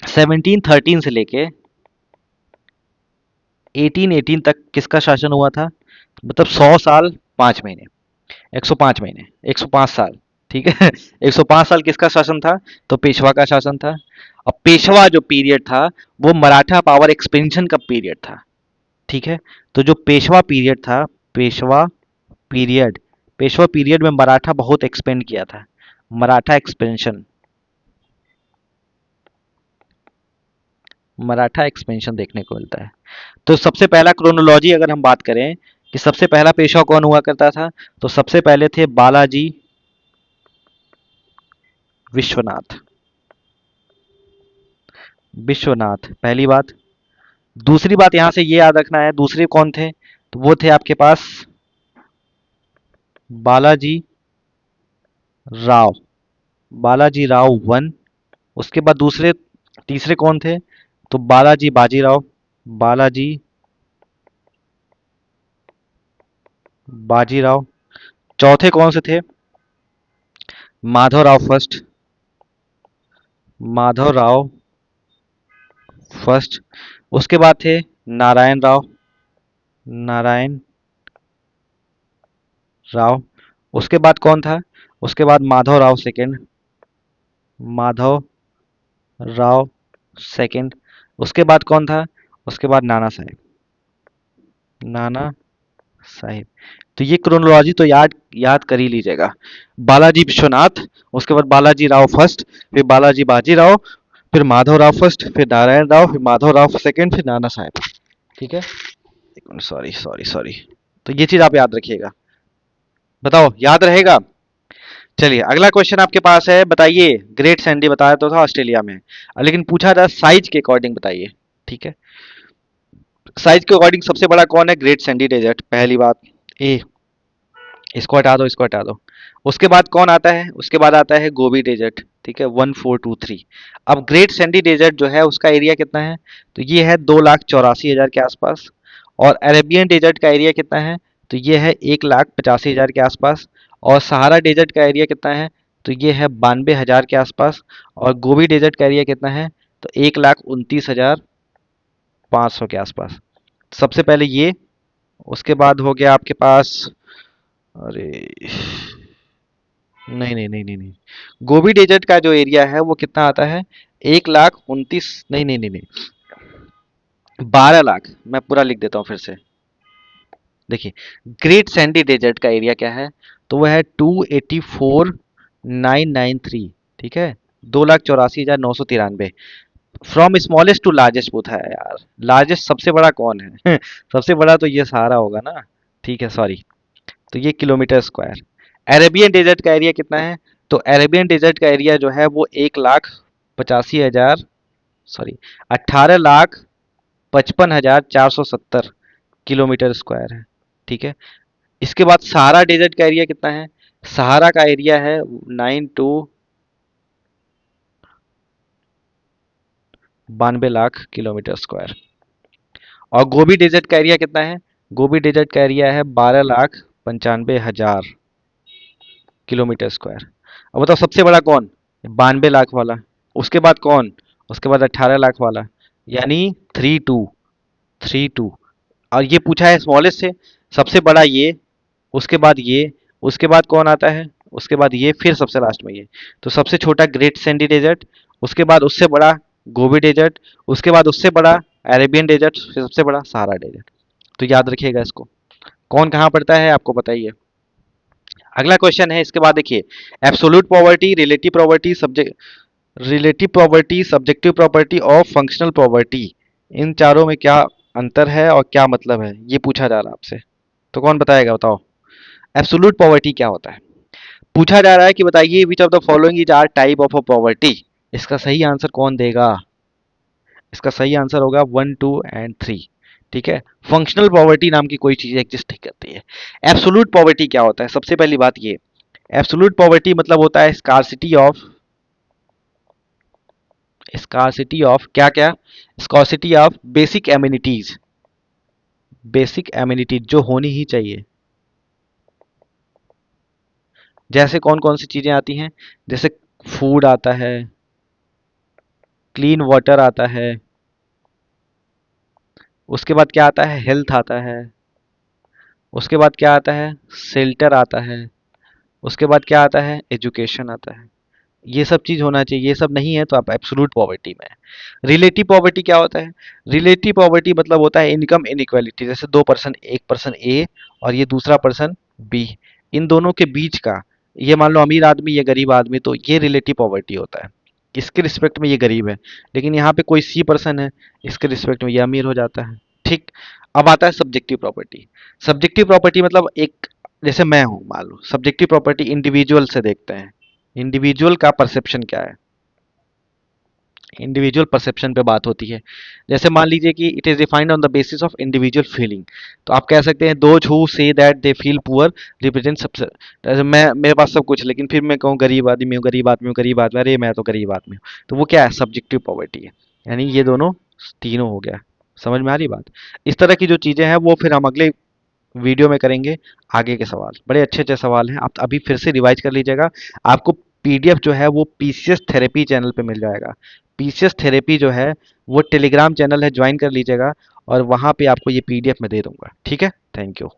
1713 से लेके 1818 तक किसका शासन हुआ था? मतलब 100 साल 5 महीने, 105 महीने, 105 साल। ठीक है। 105 साल किसका शासन था? तो पेशवा का शासन था। अब पेशवा जो पीरियड था वो मराठा पावर एक्सपेंशन का पीरियड था। ठीक है। तो जो पेशवा पीरियड था, पेशवा पीरियड, पेशवा पीरियड में मराठा बहुत एक्सपेंड किया था। मराठा एक्सपेंशन, मराठा एक्सपेंशन देखने को मिलता है। तो सबसे पहला क्रोनोलॉजी अगर हम बात करें कि सबसे पहला पेशवा कौन हुआ करता था, तो सबसे पहले थे बालाजी विश्वनाथ। विश्वनाथ पहली बात। दूसरी बात यहां से ये याद रखना है, दूसरे कौन थे? तो वो थे आपके पास बालाजी राव। बालाजी राव वन। उसके बाद दूसरे, तीसरे कौन थे? तो बालाजी बाजीराव। बालाजी बाजीराव। चौथे कौन से थे? माधवराव फर्स्ट। माधवराव फर्स्ट। उसके बाद थे नारायण राव। नारायण राव। उसके बाद कौन था? उसके बाद माधव राव सेकंड। माधव राव सेकंड। उसके बाद कौन था? उसके बाद नाना साहेब। नाना साहिब। तो ये क्रोनोलॉजी तो याद याद कर ही लीजिएगा। बालाजी विश्वनाथ, उसके बाद बालाजी राव फर्स्ट, फिर बालाजी बाजीराव, फिर माधव राव फर्स्ट, फिर नारायण राव, फिर माधव राव सेकंड, फिर नाना साहेब। ठीक है। एक मिनट, सॉरी सॉरी सॉरी। तो ये चीज आप याद रखिएगा। बताओ याद रहेगा? चलिए अगला क्वेश्चन आपके पास है, बताइए। ग्रेट सैंडी बताया तो था ऑस्ट्रेलिया में, लेकिन पूछा था साइज के अकॉर्डिंग बताइए। ठीक है। साइज के अकॉर्डिंग सबसे बड़ा कौन है? ग्रेट सैंडी डेजर्ट, पहली बात। ए, इसको हटा दो, इसको हटा दो। उसके बाद कौन आता है? उसके बाद आता है गोबी डेजर्ट। ठीक है, 1423। अब ग्रेट सैंडी डेजर्ट जो है उसका एरिया कितना है? तो ये है 2,84,000 के आसपास। और अरेबियन डेजर्ट का एरिया कितना है? तो ये है 1,85,000 के आसपास। और सहारा डेजर्ट का एरिया कितना है? तो ये है 92,000 के आसपास। और गोबी डेजर्ट का एरिया कितना है? तो 1,29,500 के आसपास। सबसे पहले ये, उसके बाद हो गया आपके पास, अरे नहीं नहीं नहीं नहीं नहीं, गोबी डेजर्ट का जो एरिया है वो कितना आता है? 1,29,, नहीं नहीं नहीं नहीं, 12 लाख। मैं पूरा लिख देता हूँ फिर से। देखिए, ग्रेट सैंडी डेजर्ट का एरिया क्या है? तो वो है 284,993। ठीक है, 2,84,993। फ्रॉम स्मॉलेस्ट टू लार्जेस्ट पूछा है यार। लार्जेस्ट सबसे बड़ा कौन है? सबसे बड़ा तो ये सहारा होगा ना। ठीक है, सॉरी। तो ये किलोमीटर स्क्वायर। अरेबियन डेजर्ट का एरिया कितना है? तो अरेबियन डेजर्ट का एरिया जो है वो 1,85,000, सॉरी, 18,55,470 किलोमीटर स्क्वायर है। ठीक है। इसके बाद सहारा डेजर्ट का एरिया कितना है? सहारा का एरिया है 92 लाख किलोमीटर स्क्वायर। और गोबी डेजर्ट का एरिया कितना है? गोबी डेजर्ट का एरिया है 12,95,000 किलोमीटर स्क्वायर। अब बताओ सबसे बड़ा कौन? 92 लाख वाला। उसके बाद कौन? उसके बाद 18 लाख वाला। यानी 32, 32। और ये पूछा है स्मॉलेस्ट से। सबसे बड़ा ये, उसके बाद ये, उसके बाद कौन आता है? उसके बाद ये, फिर सबसे लास्ट में ये। तो सबसे छोटा ग्रेट सैंडी डेजर्ट, उसके बाद उससे बड़ा गोबी डेजर्ट, उसके बाद उससे बड़ा अरेबियन डेजर्ट, फिर सबसे बड़ा सहारा डेजर्ट। तो याद रखिएगा इसको। कौन कहाँ पढ़ता है आपको पता ही है। अगला क्वेश्चन है इसके बाद देखिए, absolute poverty, relative poverty, subjective property और फंक्शनल पॉवर्टी, इन चारों में क्या अंतर है और क्या मतलब है, ये पूछा जा रहा है आपसे। तो कौन बताएगा, बताओ। एब्सोल्यूट पॉवर्टी क्या होता है। पूछा जा रहा है कि बताइए which of the following is are type of a poverty. इसका सही आंसर कौन देगा। इसका सही आंसर होगा 1, 2 एंड 3। ठीक है। फंक्शनल पॉवर्टी नाम की कोई चीज एग्जिस्ट नहीं करती है। एब्सोल्यूट पॉवर्टी क्या होता है, सबसे पहली बात ये, एब्सोल्यूट पॉवर्टी मतलब होता है स्कार्सिटी ऑफ क्या क्या, स्कार्सिटी ऑफ बेसिक एमिनिटीज जो होनी ही चाहिए। जैसे कौन कौन सी चीजें आती हैं, जैसे फूड आता है, क्लीन वाटर आता है, उसके बाद क्या आता है, हेल्थ आता है, उसके बाद क्या आता है, शेल्टर आता है, उसके बाद क्या आता है, एजुकेशन आता है। ये सब चीज होना चाहिए, ये सब नहीं है तो आप एब्सोल्यूट पॉवर्टी में है। रिलेटिव पॉवर्टी क्या होता है, रिलेटिव पॉवर्टी मतलब होता है इनकम इनइक्वालिटी, जैसे दो पर्सन, एक पर्सन ए और ये दूसरा पर्सन बी, इन दोनों के बीच का, ये मान लो अमीर आदमी ये गरीब आदमी, तो ये रिलेटिव पॉवर्टी होता है। इसके रिस्पेक्ट में ये गरीब है, लेकिन यहाँ पे कोई सी पर्सन है, इसके रिस्पेक्ट में ये अमीर हो जाता है। ठीक। अब आता है सब्जेक्टिव प्रॉपर्टी। सब्जेक्टिव प्रॉपर्टी मतलब एक, जैसे मैं हूँ मान लो, सब्जेक्टिव प्रॉपर्टी इंडिविजुअल से देखते हैं, इंडिविजुअल का परसेप्शन क्या है, इंडिविजुअल परसेप्शन पे बात होती है। जैसे मान लीजिए कि it is defined on the basis of individual feeling, तो आप कह सकते हैं those who say that they feel poor represent सबसे, जैसे मैं, मेरे पास सब कुछ है लेकिन फिर मैं कहूँ गरीब आदमी हूँ, गरीब आदमी हूँ, गरीब आदमी, अरे मैं तो गरीब आदमी हूँ, तो वो क्या है, सब्जेक्टिव पॉवर्टी है। यानी ये दोनों तीनों हो गया। समझ में आ रही बात। इस तरह की जो चीजें हैं वो फिर हम अगले वीडियो में करेंगे। आगे के सवाल बड़े अच्छे अच्छे सवाल हैं, आप अभी फिर से रिवाइज कर लीजिएगा। आपको पीडीएफ जो है वो पीसीएस थेरेपी चैनल पे मिल जाएगा। पीसीएस थेरेपी जो है वो टेलीग्राम चैनल है, ज्वाइन कर लीजिएगा, और वहाँ पे आपको ये पीडीएफ मैं दे दूंगा। ठीक है, थैंक यू।